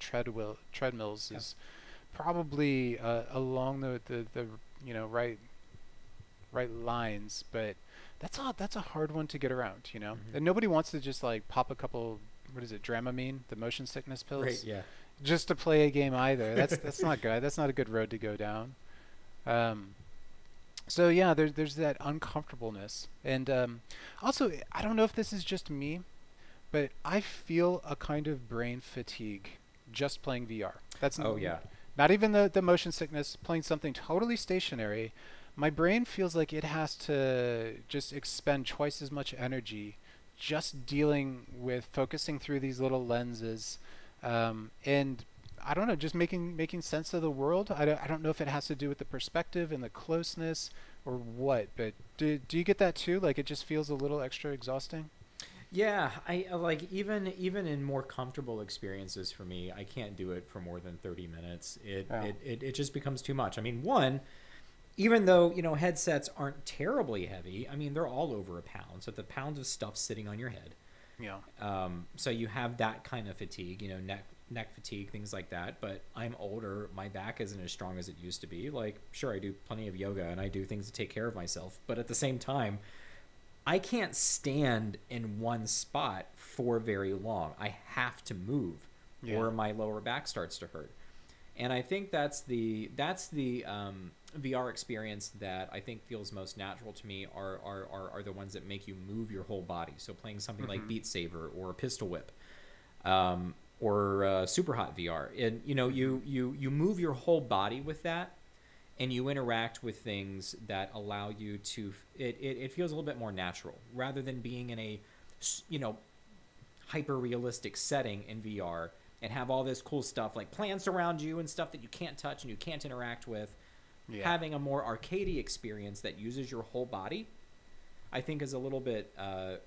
treadmills is probably along the you know, right lines, but that's a hard one to get around, you know. And nobody wants to just like pop a couple, what is it, Dramamine, the motion sickness pills. Right. Yeah. Just to play a game either. That's not good. That's not a good road to go down. So yeah, there's that uncomfortableness, and also I don't know if this is just me, but I feel a kind of brain fatigue just playing VR. That's not even the motion sickness. Playing something totally stationary, my brain feels like it has to just expend twice as much energy just dealing with focusing through these little lenses. And I don't know, just making sense of the world. I don't know if it has to do with the perspective and the closeness or what, but do you get that too? Like it just feels a little extra exhausting? Yeah, I like even in more comfortable experiences for me, I can't do it for more than 30 minutes. Oh. It just becomes too much. I mean, one, even though, headsets aren't terribly heavy, I mean, they're all over a pound. So the pounds of stuff sitting on your head. Yeah. So you have that kind of fatigue, neck fatigue, things like that. But I'm older, my back isn't as strong as it used to be. Like, sure, I do plenty of yoga and I do things to take care of myself, but at the same time, I can't stand in one spot for very long. I have to move, or my lower back starts to hurt. And I think that's the VR experience that I think feels most natural to me are the ones that make you move your whole body. So playing something like Beat Saber or Pistol Whip, or Super Hot VR, and you move your whole body with that, and you interact with things that allow you to. It feels a little bit more natural rather than being in a hyper realistic setting in VR and have all this cool stuff like plants around you and stuff that you can't touch and you can't interact with. Yeah. Having a more arcadey experience that uses your whole body, I think is a little bit,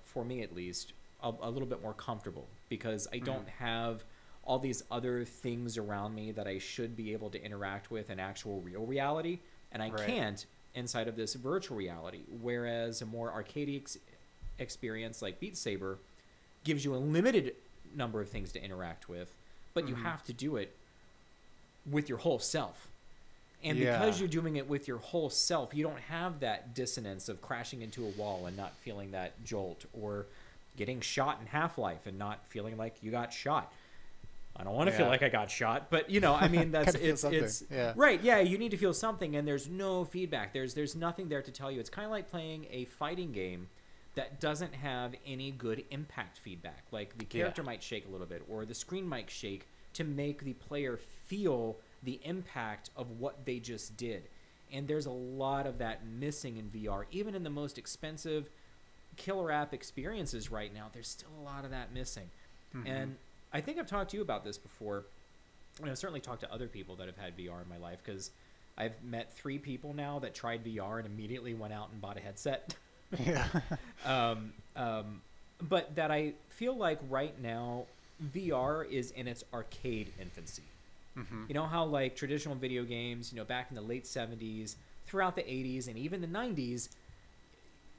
for me at least, a little bit more comfortable, because I don't have all these other things around me that I should be able to interact with in actual real reality, and I can't inside of this virtual reality. Whereas a more arcadey experience like Beat Saber gives you a limited number of things to interact with, but you have to do it with your whole self. And because you're doing it with your whole self, you don't have that dissonance of crashing into a wall and not feeling that jolt, or getting shot in Half-Life and not feeling like you got shot. I don't want to feel like I got shot, but I mean, that's it's right. Yeah, you need to feel something, and there's no feedback. There's nothing there to tell you. It's kind of like playing a fighting game that doesn't have any good impact feedback. Like the character might shake a little bit, or the screen might shake to make the player feel the impact of what they just did. And there's a lot of that missing in VR. Even in the most expensive killer app experiences right now, there's still a lot of that missing. And I think I've talked to you about this before, and I've certainly talked to other people that have had VR in my life, because I've met 3 people now that tried VR and immediately went out and bought a headset. But that I feel like right now VR is in its arcade infancy. You know how like traditional video games, back in the late 70s, throughout the 80s, and even the 90s,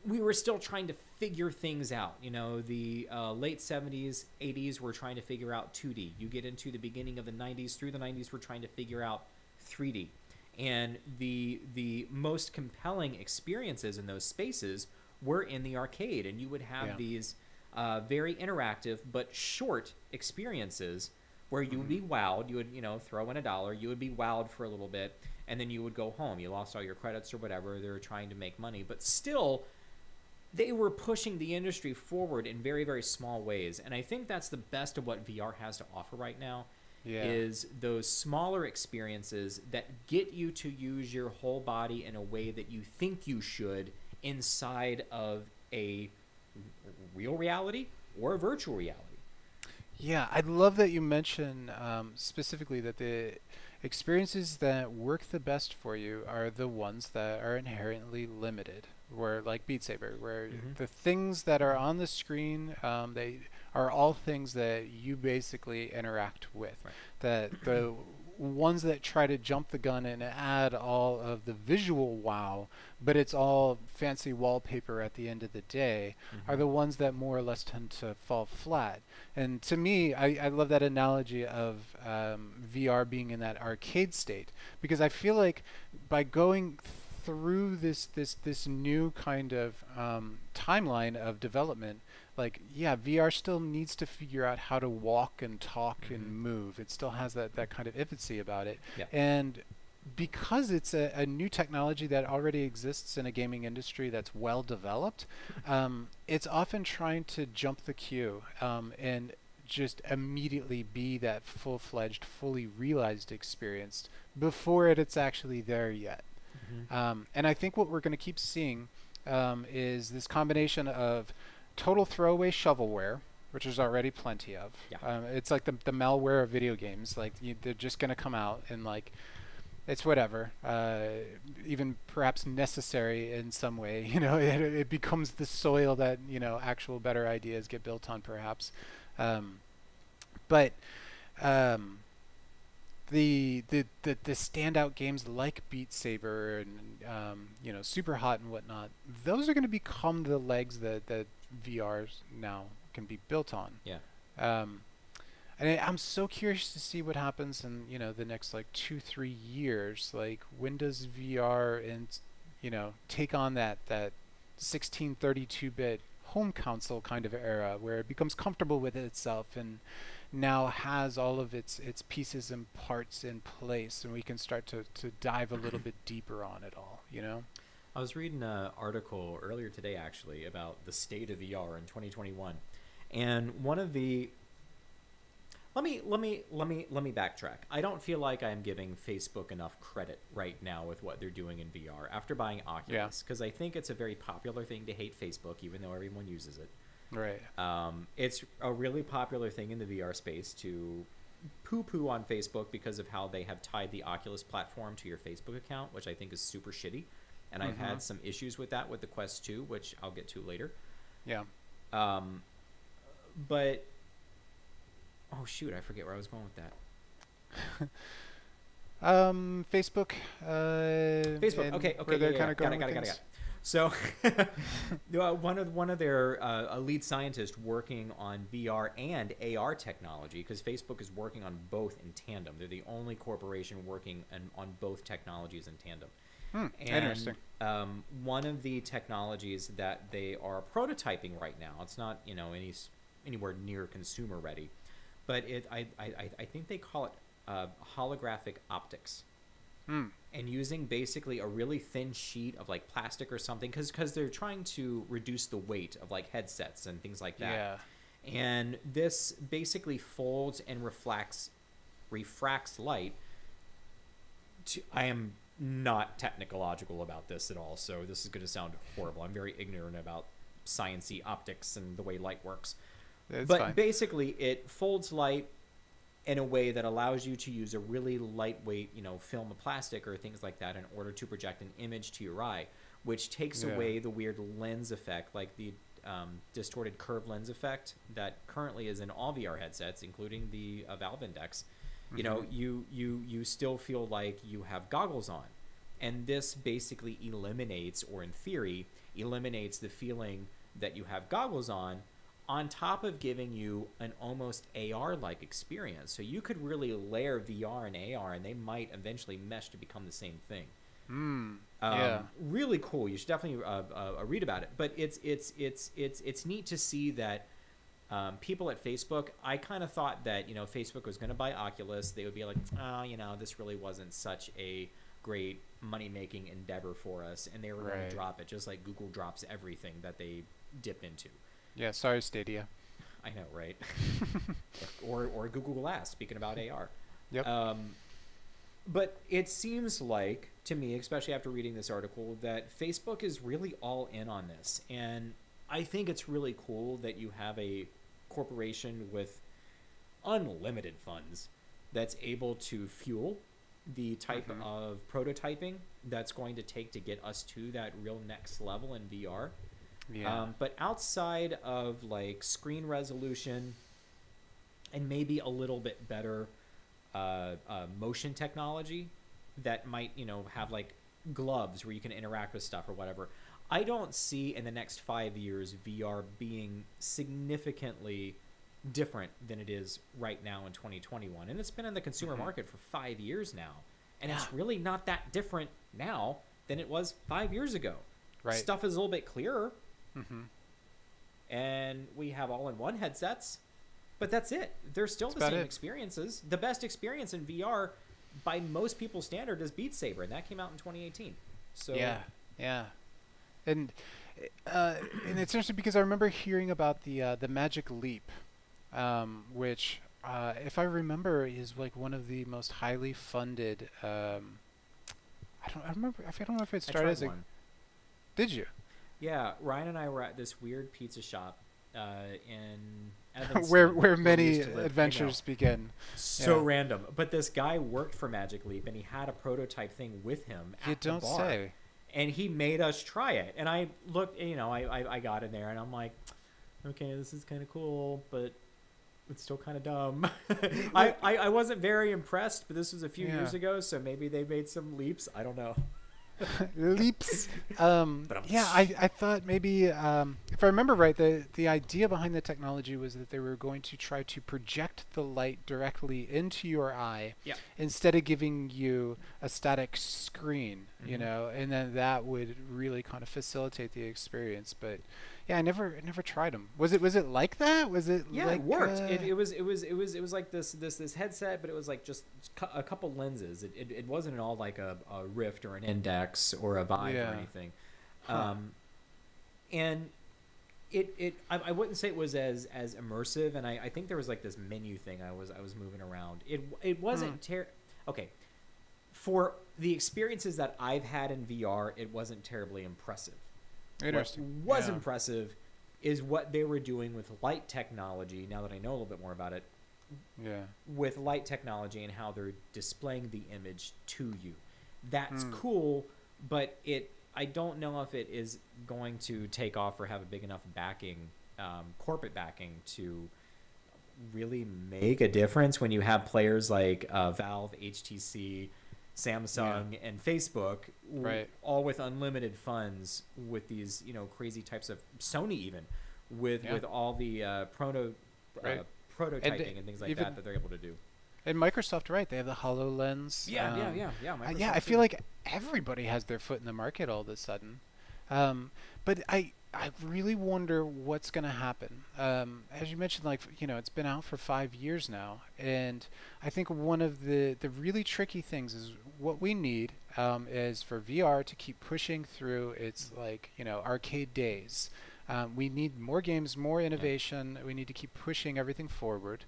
we were still trying to figure things out. The late 70s, 80s, we're trying to figure out 2D. You get into the beginning of the 90s, through the 90s, we're trying to figure out 3D. And the most compelling experiences in those spaces were in the arcade. And you would have these very interactive but short experiences where you would be wowed. You would, throw in $1. You would be wowed for a little bit, and then you would go home. You lost all your credits or whatever. They were trying to make money. But still, they were pushing the industry forward in very, very small ways. And I think that's the best of what VR has to offer right now, is those smaller experiences that get you to use your whole body in a way that you think you should inside of a real reality or a virtual reality. Yeah, I love that you mention specifically that the experiences that work the best for you are the ones that are inherently limited, where like Beat Saber, where the things that are on the screen, they are all things that you basically interact with. That the ones that try to jump the gun and add all of the visual wow, but it's all fancy wallpaper at the end of the day, are the ones that more or less tend to fall flat. And to me, I love that analogy of VR being in that arcade state, because I feel like by going through this new kind of timeline of development, like VR still needs to figure out how to walk and talk and move. It still has that kind of infancy about it. And because it's a new technology that already exists in a gaming industry that's well developed, it's often trying to jump the queue and just immediately be that full-fledged, fully realized experience before it's actually there yet. And I think what we're going to keep seeing is this combination of total throwaway shovelware, which there's already plenty of. Yeah. It's like the malware of video games. Like they're just gonna come out and like it's whatever. Even perhaps necessary in some way. You know, it becomes the soil that actual better ideas get built on, perhaps. But the standout games like Beat Saber and Super Hot and whatnot, those are going to become the legs that VR now can be built on. Yeah. And I'm so curious to see what happens in the next like 2-3 years. Like when does VR and take on that 1632-bit home console kind of era where it becomes comfortable with itself and now has all of its pieces and parts in place, and we can start to dive a little bit deeper on it all. I was reading an article earlier today actually about the state of VR in 2021, and one of the let me backtrack. I don't feel like I'm giving Facebook enough credit right now with what they're doing in VR after buying Oculus, because I think it's a very popular thing to hate Facebook, even though everyone uses it. Right. It's a really popular thing in the VR space to poo-poo on Facebook because of how they have tied the Oculus platform to your Facebook account, which I think is super shitty. And I've had some issues with that with the Quest 2, which I'll get to later. Yeah. But oh shoot, I forget where I was going with that. Facebook. Facebook. Okay. Got it. So, one of their lead scientists working on VR and AR technology, because Facebook is working on both in tandem. They're the only corporation working on both technologies in tandem. Interesting. One of the technologies that they are prototyping right now, it's not anywhere near consumer ready, but I think they call it holographic optics. And using basically a really thin sheet of like plastic or something, because they're trying to reduce the weight of like headsets and things like that. Yeah. And this basically folds and refracts light. I am not technological about this at all, so this is going to sound horrible. I'm very ignorant about sciencey optics and the way light works. But fine. Basically, it folds light in a way that allows you to use a really lightweight, film of plastic or things like that in order to project an image to your eye, which takes away the weird lens effect, like the distorted curve lens effect that currently is in all VR headsets, including the Valve Index. You still feel like you have goggles on, and this basically eliminates, or in theory, eliminates the feeling that you have goggles on top of giving you an almost AR-like experience. So you could really layer VR and AR, and they might eventually mesh to become the same thing. Yeah. Really cool. You should definitely read about it. But it's neat to see that people at Facebook, I kind of thought that Facebook was going to buy Oculus. They would be like, this really wasn't such a great money-making endeavor for us, and they were going to drop it, just like Google drops everything that they dip into. Yeah, sorry, Stadia. I know, right? or Google Glass, speaking about AR. Yep. But it seems like, to me, especially after reading this article, that Facebook is really all in on this. And I think it's really cool that you have a corporation with unlimited funds that's able to fuel the type of prototyping that's going to take to get us to that real next level in VR. Yeah. But outside of like screen resolution and maybe a little bit better motion technology that might, have like gloves where you can interact with stuff or whatever, I don't see in the next 5 years VR being significantly different than it is right now in 2021. And it's been in the consumer market for 5 years now. And it's really not that different now than it was 5 years ago. Right. Stuff is a little bit clearer. And we have all-in-one headsets, but that's it. They're still the same experiences. The best experience in VR, by most people's standard, is Beat Saber, and that came out in 2018. So yeah, and it's interesting because I remember hearing about the Magic Leap, which, if I remember, is like one of the most highly funded. I don't know if it started as a. One. Did you? Yeah, Ryan and I were at this weird pizza shop in Evanston, where where we many used to live. I know. adventures begin. So Yeah. random. But this guy worked for Magic Leap, and he had a prototype thing with him You at the don't bar. say. And he made us try it. And I looked, I got in there, and I'm like, okay, this is kind of cool, but it's still kind of dumb. I wasn't very impressed, but this was a few years ago, so maybe they made some leaps. I don't know. Leaps. Yeah, I thought maybe, if I remember right, the idea behind the technology was that they were going to try to project the light directly into your eye, instead of giving you a static screen, you know, and then that would really kind of facilitate the experience. But yeah, I never tried them. Was it like that? Was it? Yeah, like, it worked. It was like this headset, but it was like just a couple lenses. It wasn't at all like a Rift or an Index or a Vive or anything. And I wouldn't say it was as immersive. And I think there was like this menu thing I was moving around. It wasn't okay. For the experiences that I've had in VR, it wasn't terribly impressive. Interesting. What was impressive is what they were doing with light technology. Now that I know a little bit more about it, with light technology and how they're displaying the image to you, that's cool. But I don't know if it is going to take off or have a big enough backing, corporate backing, to really make a difference when you have players like Valve, HTC, Samsung, and Facebook, all with unlimited funds, with these prototyping and things like that they're able to do. And Microsoft, right? They have the HoloLens. Microsoft I feel like everybody has their foot in the market all of a sudden. But I really wonder what's going to happen. As you mentioned, like, it's been out for 5 years now, and I think one of the really tricky things is what we need is for VR to keep pushing through its arcade days. We need more games, more innovation. We need to keep pushing everything forward.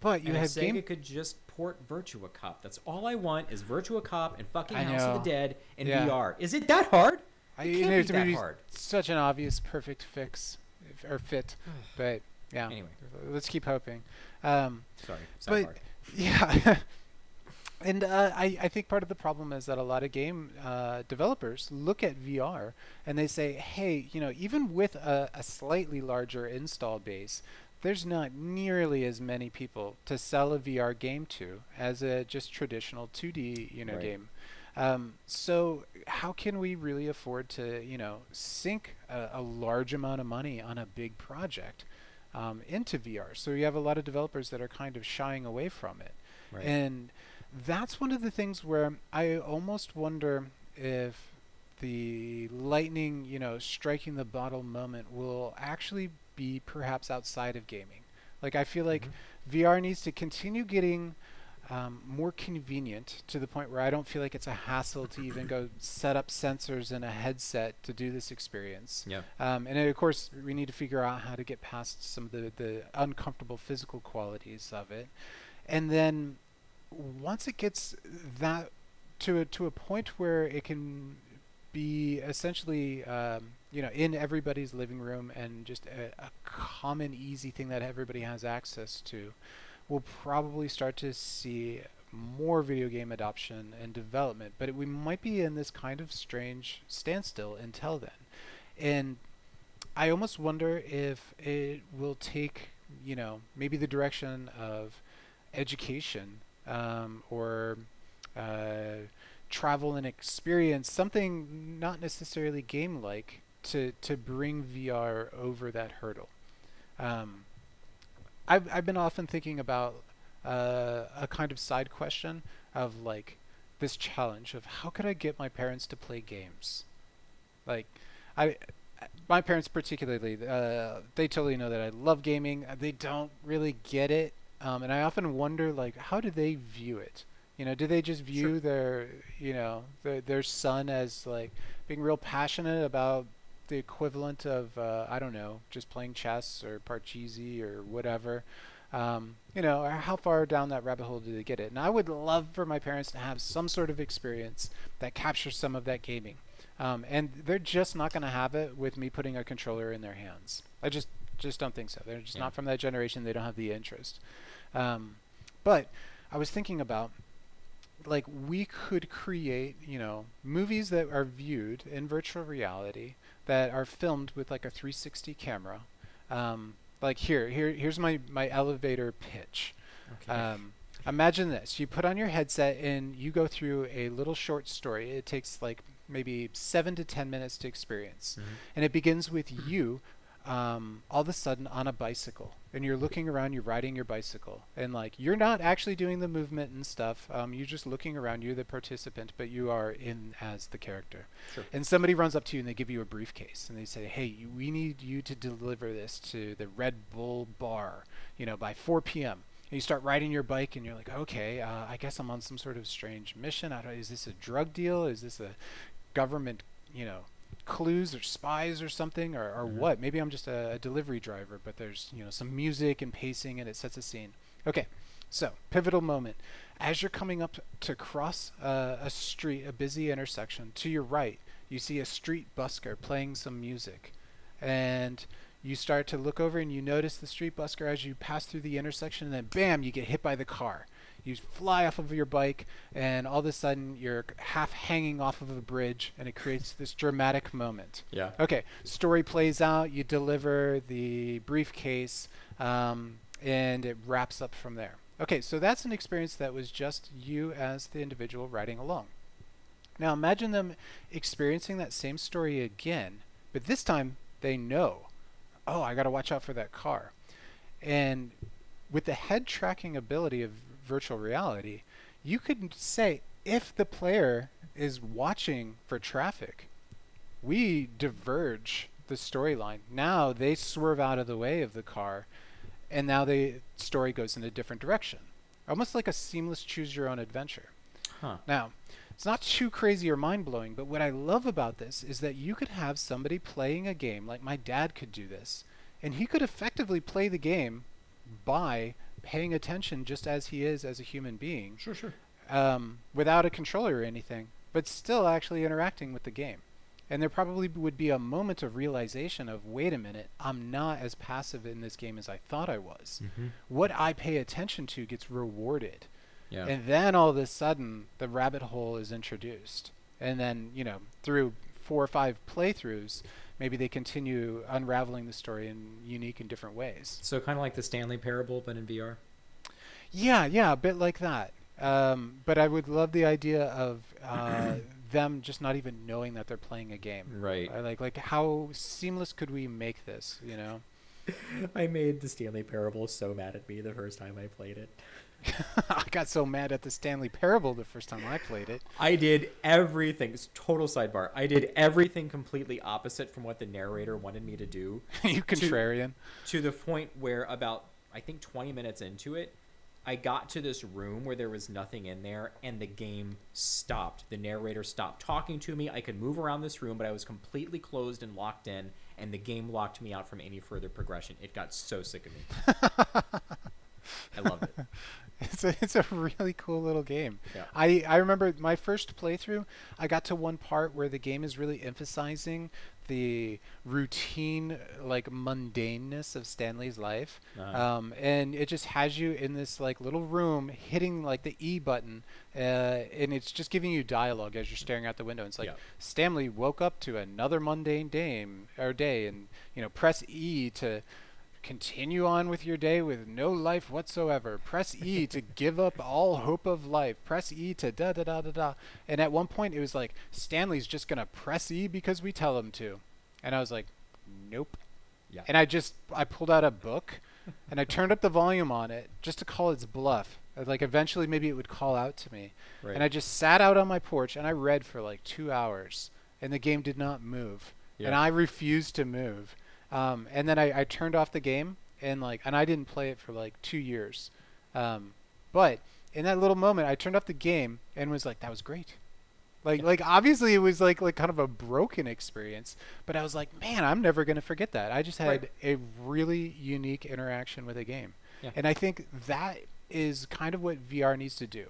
But you have Sega could just port Virtua Cop. That's all I want is Virtua Cop and fucking House of the Dead in VR. Is it that hard? It can't be that hard. Such an obvious perfect fix or fit, but yeah. Anyway, let's keep hoping. Sorry, but yeah, and I think part of the problem is that a lot of game developers look at VR and they say, hey, even with a slightly larger install base, there's not nearly as many people to sell a VR game to as a just traditional 2D game. So how can we really afford to sink a large amount of money on a big project into VR? So you have a lot of developers that are kind of shying away from it, and that's one of the things where I almost wonder if the lightning striking the bottle moment will actually be perhaps outside of gaming. Like, I feel like VR needs to continue getting more convenient to the point where I don't feel like it's a hassle to even go set up sensors in a headset to do this experience. And of course, we need to figure out how to get past some of the uncomfortable physical qualities of it. And then once it gets that to a point where it can be essentially in everybody's living room and just a common, easy thing that everybody has access to, we'll probably start to see more video game adoption and development. But we might be in this kind of strange standstill until then. And I almost wonder if it will take, maybe the direction of education or travel and experience, something not necessarily game-like, to bring VR over that hurdle. I've been often thinking about a kind of side question of like this challenge of how could I get my parents to play games? Like, my parents particularly, they totally know that I love gaming. They don't really get it, and I often wonder, like, how do they view it? Do they just view their son as like being real passionate about the equivalent of I don't know, just playing chess or Parcheesi or whatever? Or how far down that rabbit hole do they get it? And I would love for my parents to have some sort of experience that captures some of that gaming. And they're just not going to have it with me putting a controller in their hands. I just just don't think so. They're just Yeah. not from that generation. They don't have the interest. But I was thinking about, like, we could create, movies that are viewed in virtual reality that are filmed with like a 360 camera. Like here's my elevator pitch. Okay. Imagine this. You put on your headset and you go through a little short story. It takes like maybe 7 to 10 minutes to experience. Mhm. And it begins with you all of a sudden on a bicycle. And you're looking around, you're riding your bicycle. And like you're not actually doing the movement and stuff. You're just looking around, you're the participant, but you are in as the character. Sure. And somebody runs up to you and they give you a briefcase. And they say, hey, we need you to deliver this to the Red Bull bar, by 4 p.m. And you start riding your bike and you're like, okay, I guess I'm on some sort of strange mission. Is this a drug deal? Is this a government, clues or spies or something, or what? Maybe I'm just a delivery driver, but there's, some music and pacing and it sets a scene. Okay, so pivotal moment. As you're coming up to cross a street, a busy intersection, to your right, you see a street busker playing some music. And you start to look over and you notice the street busker as you pass through the intersection, and then bam, you get hit by the car. You fly off of your bike, and all of a sudden you're half hanging off of a bridge, and it creates this dramatic moment. Yeah. Okay, story plays out, you deliver the briefcase, and it wraps up from there. Okay, so that's an experience that was just you as the individual riding along. Now imagine them experiencing that same story again, but this time they know, oh, I got to watch out for that car. And with the head tracking ability of virtual reality, you could say, if the player is watching for traffic, we diverge the storyline. Now they swerve out of the way of the car, and now the story goes in a different direction. Almost like a seamless choose your own adventure. Huh. Now, it's not too crazy or mind-blowing, but what I love about this is that you could have somebody playing a game, like my dad could do this, and he could effectively play the game by paying attention just as he is as a human being. Sure. Without a controller or anything, but still actually interacting with the game. And there probably would be a moment of realization of, wait a minute, I'm not as passive in this game as I thought I was. Mm-hmm. What I pay attention to gets rewarded. Yeah. And then all of a sudden, the rabbit hole is introduced. And then, through 4 or 5 playthroughs, maybe they continue unraveling the story in unique and different ways. So kind of like the Stanley Parable, but in VR? Yeah, a bit like that. But I would love the idea of them just not even knowing that they're playing a game. Right. Like how seamless could we make this, I made the Stanley Parable so mad at me the first time I played it. I got so mad at the Stanley Parable the first time I played it. I did everything. It's total sidebar. I did everything completely opposite from what the narrator wanted me to do. You contrarian. To the point where about, I think 20 minutes into it, I got to this room where there was nothing in there, and the game stopped. The narrator stopped talking to me. I could move around this room, but I was completely closed and locked in, and the game locked me out from any further progression. It got so sick of me. I loved it. It's a really cool little game. Yeah. I remember my first playthrough, I got to one part where the game is really emphasizing the routine, like mundaneness of Stanley's life. And it just has you in this like little room hitting like the E button, and it's just giving you dialogue as you're staring out the window. It's like, Yeah. Stanley woke up to another mundane day, and press E to continue on with your day with no life whatsoever. Press E to give up all hope of life. Press E to da da da da da. And at one point it was like, Stanley's just gonna press E because we tell him to. And I was like, nope. Yeah. And I pulled out a book and I turned up the volume on it just to call its bluff. Like eventually maybe it would call out to me. Right. And I just sat out on my porch and I read for like 2 hours, and the game did not move. Yeah. And I refused to move. And then I turned off the game, and I didn't play it for like 2 years. But in that little moment, I turned off the game and was like, that was great. Like obviously it was like kind of a broken experience, but I was like, man, I'm never going to forget that. I just had a really unique interaction with a game. Yeah. And I think that is kind of what VR needs to do.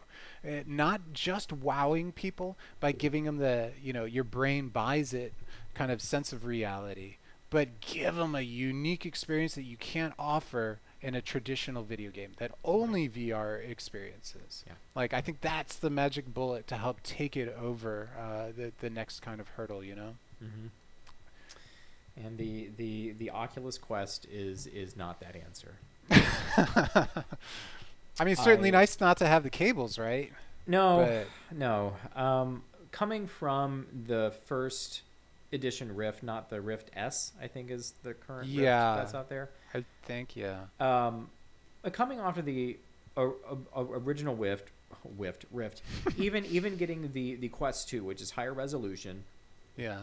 Not just wowing people by giving them the, your brain buys it kind of sense of reality, but give them a unique experience that you can't offer in a traditional video game that only VR experiences. Yeah. Like, I think that's the magic bullet to help take it over the next kind of hurdle, you know? Mm-hmm. And the Oculus Quest is not that answer. I mean, it's certainly nice not to have the cables, right? No, no. Coming from the first edition Rift, not the Rift S, I think is the current Rift that's out there. I think, yeah. Coming off of the original Rift, even getting the Quest 2, which is higher resolution. Yeah.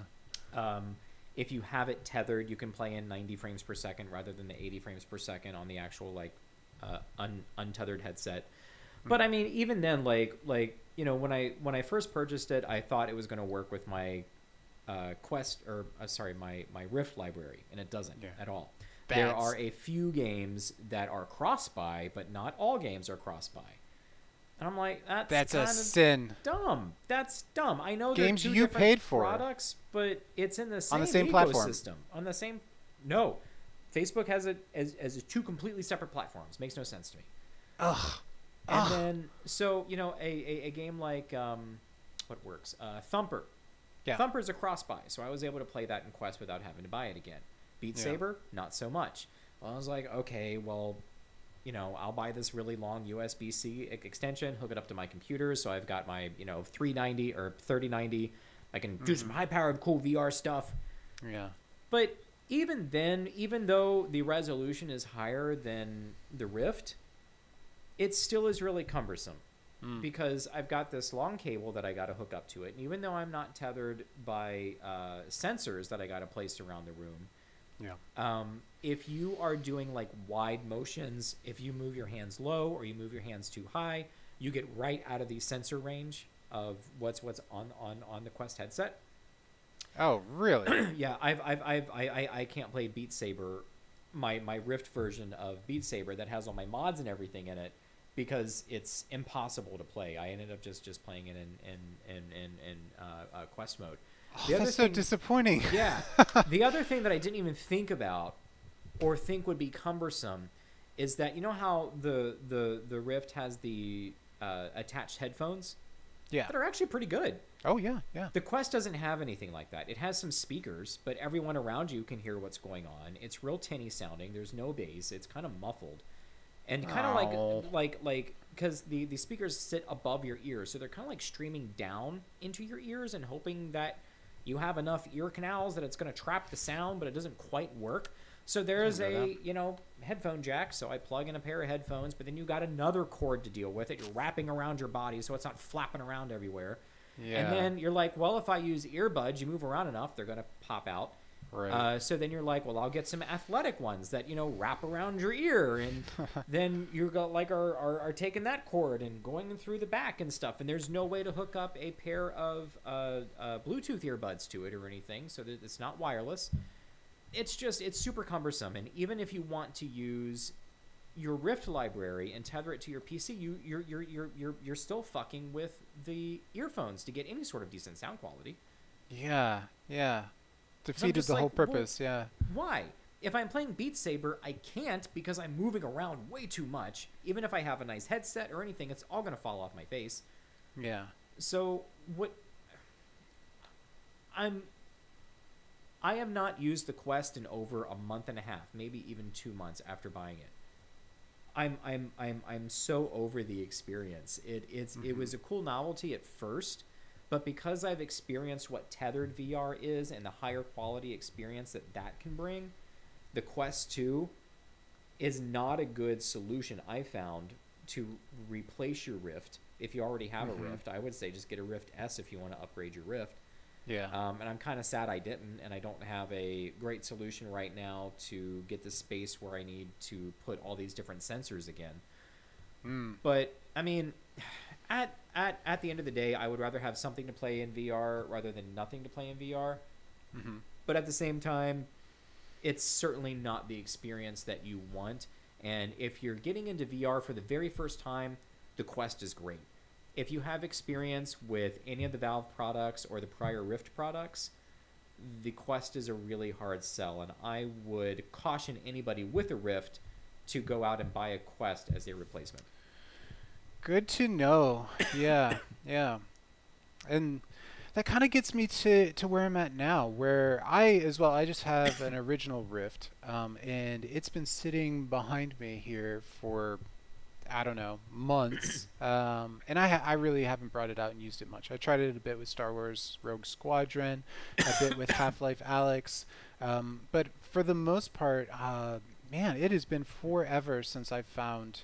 If you have it tethered, you can play in 90 frames per second rather than the 80 frames per second on the actual untethered headset. But I mean, even then, like you know, when I first purchased it, I thought it was going to work with my my Rift library, and it doesn't at all. There are a few games that are cross-buy, but not all games are cross-buy. And I'm like, that's a sin. Dumb. That's dumb. I know games they're two you different paid for products, but it's in the same on the same ecosystem. platform. On the same. No, Facebook has it as two completely separate platforms. Makes no sense to me. Ugh. And then, so you know, a game like what works? Thumper. Yeah. Thumper's a cross-buy, so I was able to play that in Quest without having to buy it again. Beat Saber, not so much. Well, I was like, okay, well, you know, I'll buy this really long USB-C extension, hook it up to my computer, so I've got my, you know, 390 or 3090. I can do some high-powered, cool VR stuff. Yeah. But even then, even though the resolution is higher than the Rift, it still is really cumbersome. Because I've got this long cable that I got to hook up to it. And even though I'm not tethered by sensors that I got to place around the room, if you are doing like wide motions, if you move your hands low or you move your hands too high, you get right out of the sensor range of what's on the Quest headset. Oh, really? Yeah, I can't play Beat Saber, my Rift version of Beat Saber that has all my mods and everything in it, because it's impossible to play. I ended up just playing it in Quest mode. That's so disappointing. Yeah. The other thing that I didn't even think about or think would be cumbersome is that, you know how the Rift has the attached headphones? Yeah. That are actually pretty good. Oh, yeah, yeah. The Quest doesn't have anything like that. It has some speakers, but everyone around you can hear what's going on. It's real tinny sounding. There's no bass. It's kind of muffled. And kind of like because the speakers sit above your ears, so they're kind of like streaming down into your ears and hoping that you have enough ear canals that it's going to trap the sound, but it doesn't quite work. So there's a, you know, headphone jack, so I plug in a pair of headphones, but then you got another cord to deal with it. You're wrapping around your body so it's not flapping around everywhere. Yeah. And then you're like, well, if I use earbuds, you move around enough, they're going to pop out. Right. So then you're like, well, I'll get some athletic ones that, you know, wrap around your ear, and then you're like are taking that cord and going through the back and stuff, and there's no way to hook up a pair of Bluetooth earbuds to it or anything, so that it's not wireless. It's super cumbersome, and even if you want to use your Rift library and tether it to your PC, you're still fucking with the earphones to get any sort of decent sound quality. Yeah, yeah. Defeated the whole purpose, yeah. Why? If I'm playing Beat Saber, I can't because I'm moving around way too much. Even if I have a nice headset or anything, it's all going to fall off my face. Yeah. So what? I have not used the Quest in over a month and a half, maybe even 2 months after buying it. I'm so over the experience. It was a cool novelty at first. But because I've experienced what tethered VR is and the higher quality experience that can bring, the Quest 2 is not a good solution, I found, to replace your Rift. If you already have a Rift, I would say just get a Rift S if you want to upgrade your Rift. Yeah. And I'm kind of sad I didn't, and I don't have a great solution right now to get the space where I need to put all these different sensors again. But, I mean, at the end of the day, I would rather have something to play in VR rather than nothing to play in VR. But at the same time, it's certainly not the experience that you want. And if you're getting into VR for the very first time, the Quest is great. If you have experience with any of the Valve products or the prior Rift products, the Quest is a really hard sell, and I would caution anybody with a Rift to go out and buy a Quest as a replacement. Good to know. Yeah, yeah. And that kind of gets me to where I'm at now, where I just have an original Rift, and it's been sitting behind me here for, I don't know, months, and I really haven't brought it out and used it much. I tried it a bit with Star Wars Rogue Squadron, a bit with Half-Life Alyx, but for the most part, man, it has been forever since I found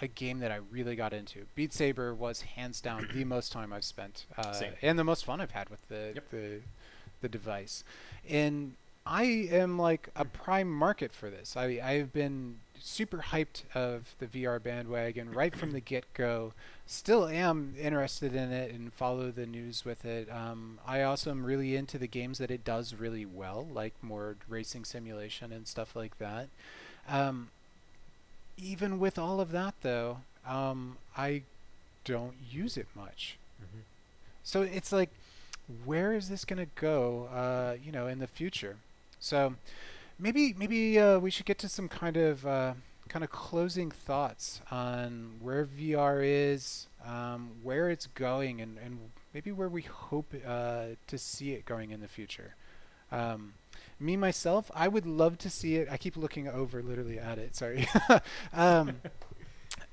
a game that I really got into. Beat Saber was hands down the most time I've spent, and the most fun I've had with the device. And I am like a prime market for this. I've been super hyped of the VR bandwagon right from the get-go. Still am interested in it and follow the news with it. I also am really into the games that it does really well, like more racing simulation and stuff like that. Even with all of that, though, I don't use it much. Mm-hmm. So it's like, where is this going to go, in the future? So maybe we should get to some kind of closing thoughts on where VR is, where it's going, and maybe where we hope to see it going in the future. Me myself, I would love to see it. I keep looking over literally at it. Sorry.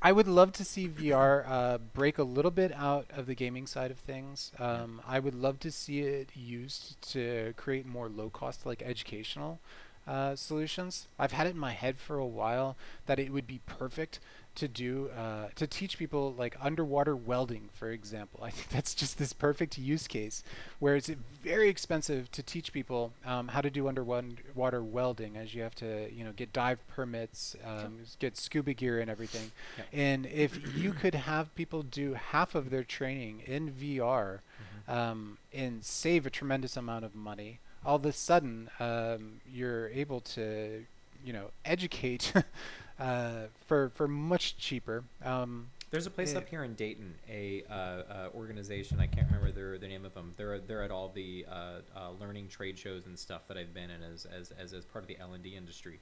I would love to see VR break a little bit out of the gaming side of things. I would love to see it used to create more low-cost, like educational solutions. I've had it in my head for a while that it would be perfect to do to teach people like underwater welding, for example. I think that's just this perfect use case where it's very expensive to teach people how to do underwater welding, as you have to get dive permits, get scuba gear and everything. Yep. And if you could have people do half of their training in VR, and save a tremendous amount of money, all of a sudden you're able to educate for much cheaper. There's a place up here in Dayton, a organization, I can't remember the name of them. They're at all the learning trade shows and stuff that I've been in as part of the L&D industry,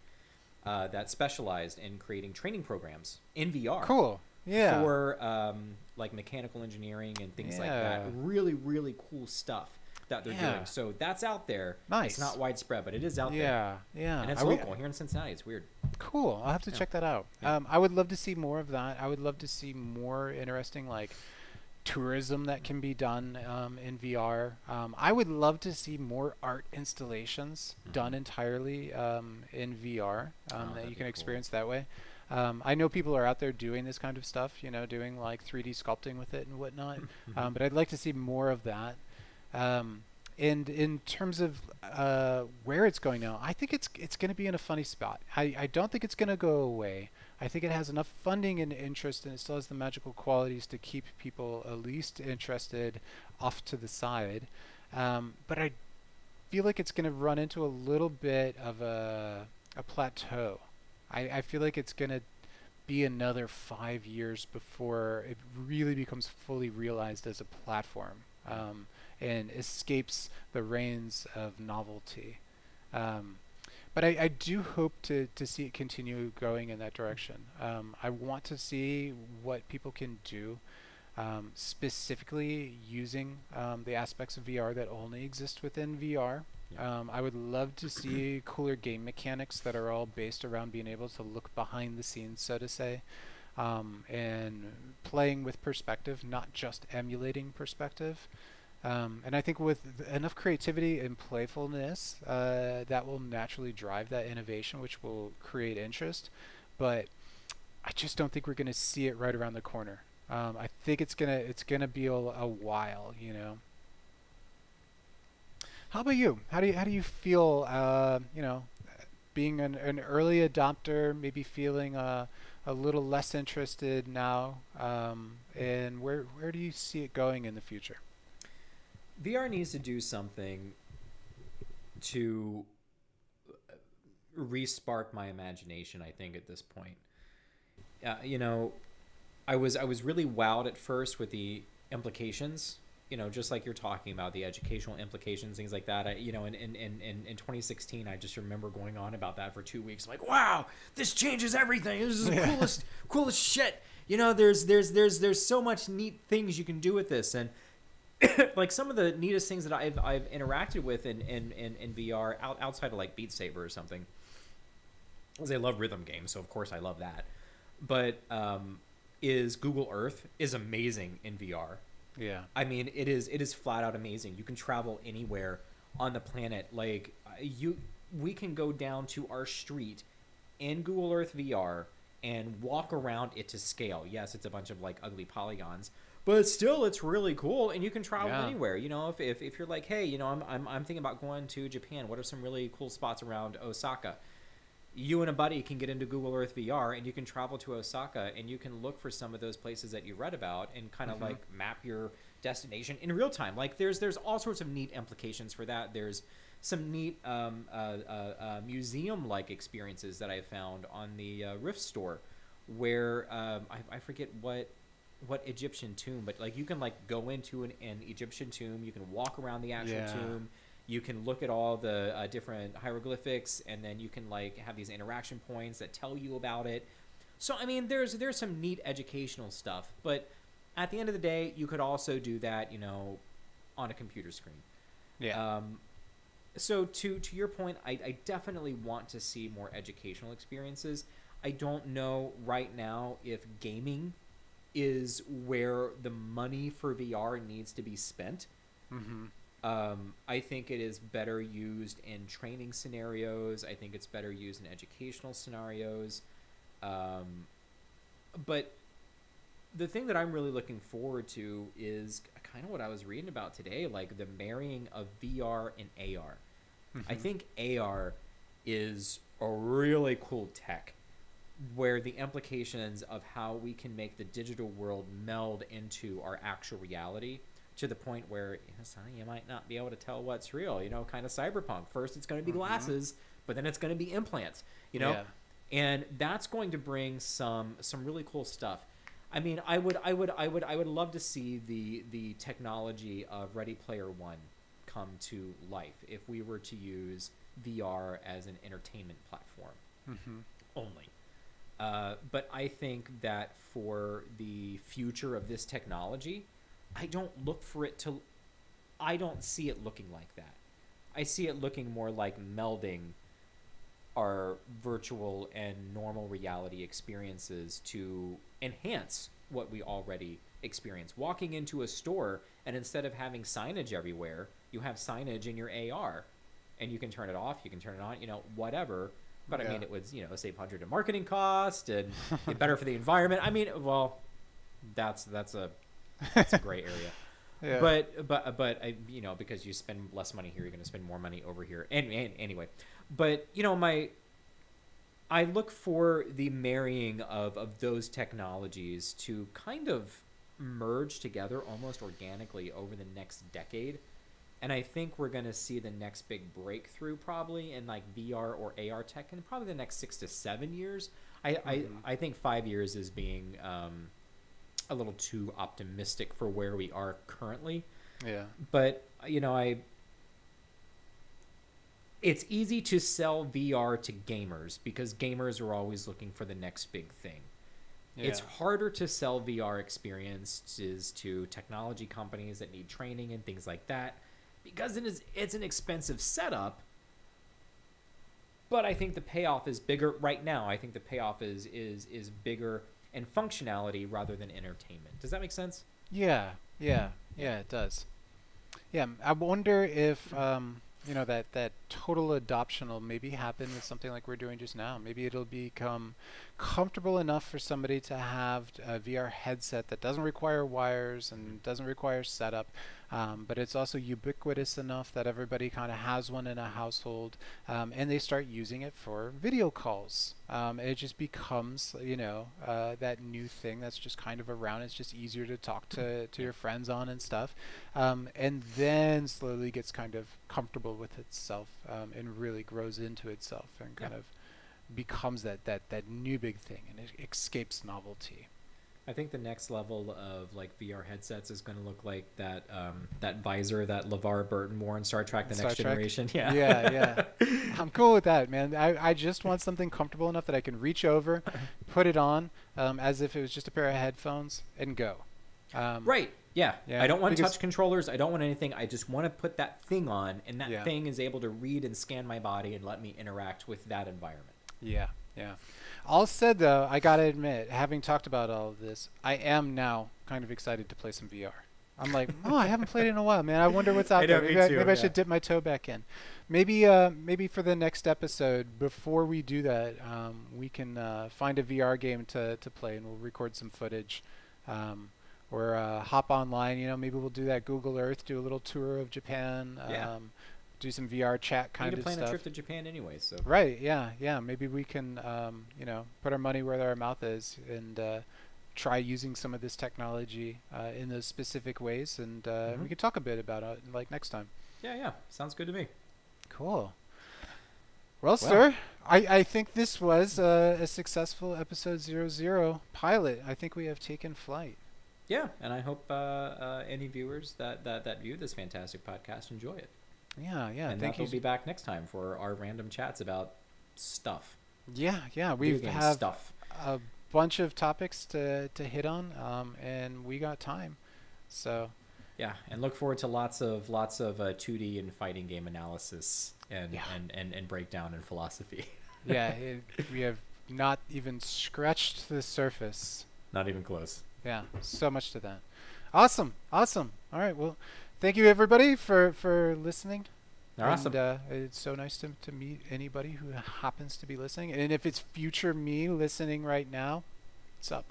that specialized in creating training programs in VR. Cool. Yeah. For like mechanical engineering and things like that. Really, really cool stuff that they're doing. So that's out there. Nice. It's not widespread, but it is out there. Yeah, yeah. And it's local here in Cincinnati. It's weird. Cool. I'll have to check that out. Yeah. I would love to see more of that. I would love to see more interesting like tourism that can be done in VR. I would love to see more art installations done entirely in VR that you can experience that way. I know people are out there doing this kind of stuff, doing like 3D sculpting with it and whatnot. But I'd like to see more of that. And in terms of where it's going now, I think it's going to be in a funny spot. I don't think it's going to go away. I think it has enough funding and interest, and it still has the magical qualities to keep people at least interested off to the side. But I feel like it's going to run into a little bit of a plateau. I feel like it's going to be another 5 years before it really becomes fully realized as a platform. And escapes the reins of novelty. But I do hope to see it continue going in that direction. I want to see what people can do, specifically using the aspects of VR that only exist within VR. Yeah. I would love to see cooler game mechanics that are all based around being able to look behind the scenes, so to say, and playing with perspective, not just emulating perspective. And I think with enough creativity and playfulness, that will naturally drive that innovation, which will create interest. But I just don't think we're going to see it right around the corner. I think it's gonna be a while, How about you? How do you feel? Being an early adopter, maybe feeling a little less interested now, and where do you see it going in the future? VR needs to do something to re-spark my imagination, I think, at this point. I was really wowed at first with the implications just like you're talking about the educational implications, things like that. In 2016, I just remember going on about that for 2 weeks. I'm like, wow, this changes everything. This is the coolest shit. There's so much neat things you can do with this, and like some of the neatest things that I've interacted with in VR outside of like Beat Saber or something. Because I love rhythm games, so of course I love that. But is Google Earth is amazing in VR. Yeah. I mean, it is flat out amazing. You can travel anywhere on the planet. Like we can go down to our street in Google Earth VR and walk around it to scale. Yes, it's a bunch of like ugly polygons, but still it's really cool, and you can travel anywhere. If you're like, hey, I'm thinking about going to Japan. What are some really cool spots around Osaka? You and a buddy can get into Google Earth VR, and you can travel to Osaka, and you can look for some of those places that you read about and kind of like map your destination in real time. Like there's all sorts of neat implications for that. There's some neat museum-like experiences that I found on the Rift store, where I forget what Egyptian tomb, but like you can like go into an Egyptian tomb, you can walk around the actual tomb. You can look at all the different hieroglyphics, and then you can like have these interaction points that tell you about it. So I mean, there's some neat educational stuff, but at the end of the day, you could also do that, on a computer screen. Yeah. So to your point, I definitely want to see more educational experiences. I don't know right now if gaming is where the money for VR needs to be spent. Mm-hmm. I think it is better used in training scenarios. I think it's better used in educational scenarios. But the thing that I'm really looking forward to is kind of what I was reading about today, like the marrying of VR and AR. I think AR is a really cool tech where the implications of how we can make the digital world meld into our actual reality to the point where you might not be able to tell what's real, kind of cyberpunk. First it's going to be glasses, but then it's going to be implants, and that's going to bring some really cool stuff. I mean, I would love to see the technology of Ready Player One come to life if we were to use VR as an entertainment platform only. But I think that for the future of this technology, I don't see it looking like that. I see it looking more like melding our virtual and normal reality experiences to enhance what we already experience. Walking into a store, and instead of having signage everywhere, you have signage in your AR, and you can turn it off, you can turn it on, whatever. But I mean, it would, save hundreds of marketing cost and get better for the environment. I mean, well, that's a gray area. Yeah. But because you spend less money here, you're going to spend more money over here. And anyway, but I look for the marrying of those technologies to kind of merge together almost organically over the next decade. And I think we're going to see the next big breakthrough probably in like VR or AR tech in probably the next 6 to 7 years. I think 5 years is being a little too optimistic for where we are currently. Yeah. But, it's easy to sell VR to gamers because gamers are always looking for the next big thing. Yeah. It's harder to sell VR experiences to technology companies that need training and things like that because it's an expensive setup. But I think the payoff is bigger right now. I think the payoff is bigger in functionality rather than entertainment. Does that make sense? Yeah, it does. Yeah, I wonder if that total adoption will maybe happen with something like we're doing just now. Maybe it'll become comfortable enough for somebody to have a VR headset that doesn't require wires and doesn't require setup, but it's also ubiquitous enough that everybody kind of has one in a household, and they start using it for video calls. It just becomes, that new thing that's just kind of around. It's just easier to talk to your friends on and stuff, and then slowly gets kind of comfortable with itself, and really grows into itself and kind of becomes that new big thing, and it escapes novelty. I think the next level of like VR headsets is going to look like that that visor that LeVar Burton wore in Star Trek: The Star Next Trek? Generation. Yeah. Yeah. I'm cool with that, man. I just want something comfortable enough that I can reach over, put it on, as if it was just a pair of headphones, and go. Right. Yeah. Yeah, I don't want because- touch controllers. I don't want anything. I just want to put that thing on, and that Yeah. thing is able to read and scan my body and let me interact with that environment. Yeah. All said, though, I gotta admit, having talked about all of this, I am now kind of excited to play some VR. I'm like, oh, I haven't played it in a while, man. I wonder what's out I know, there. me Maybe, too, I yeah. should dip my toe back in. Maybe for the next episode, before we do that, we can find a VR game to play, and we'll record some footage. Or hop online, maybe we'll do that Google Earth, do a little tour of Japan, Yeah. do some VR chat I kind need to of plan stuff. a trip to Japan anyway, so Right, yeah. Maybe we can, put our money where our mouth is and try using some of this technology in those specific ways, and we can talk a bit about it like next time. yeah, sounds good to me. Cool. Well, sir, I think this was a successful episode 00 pilot. I think we have taken flight. Yeah, and I hope any viewers that view this fantastic podcast enjoy it. Yeah. And Thank that you. will be back next time for our random chats about stuff. Yeah. Video We game have stuff. a bunch of topics to hit on, and we got time. So Yeah, and look forward to lots of 2D and fighting game analysis and breakdown and philosophy. yeah, we have not even scratched the surface. Not even close. Yeah, so much to that. Awesome. All right. Well, thank you everybody for listening. Awesome. And it's so nice to meet anybody who happens to be listening. And if it's future me listening right now, what's up?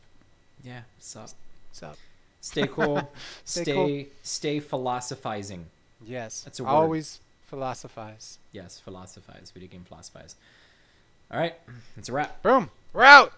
Yeah, so What's up? stay cool. Stay cool. Stay philosophizing. Yes. That's a word. Always philosophize. Yes, philosophize. Video game philosophize. All right, it's a wrap. Boom. We're out.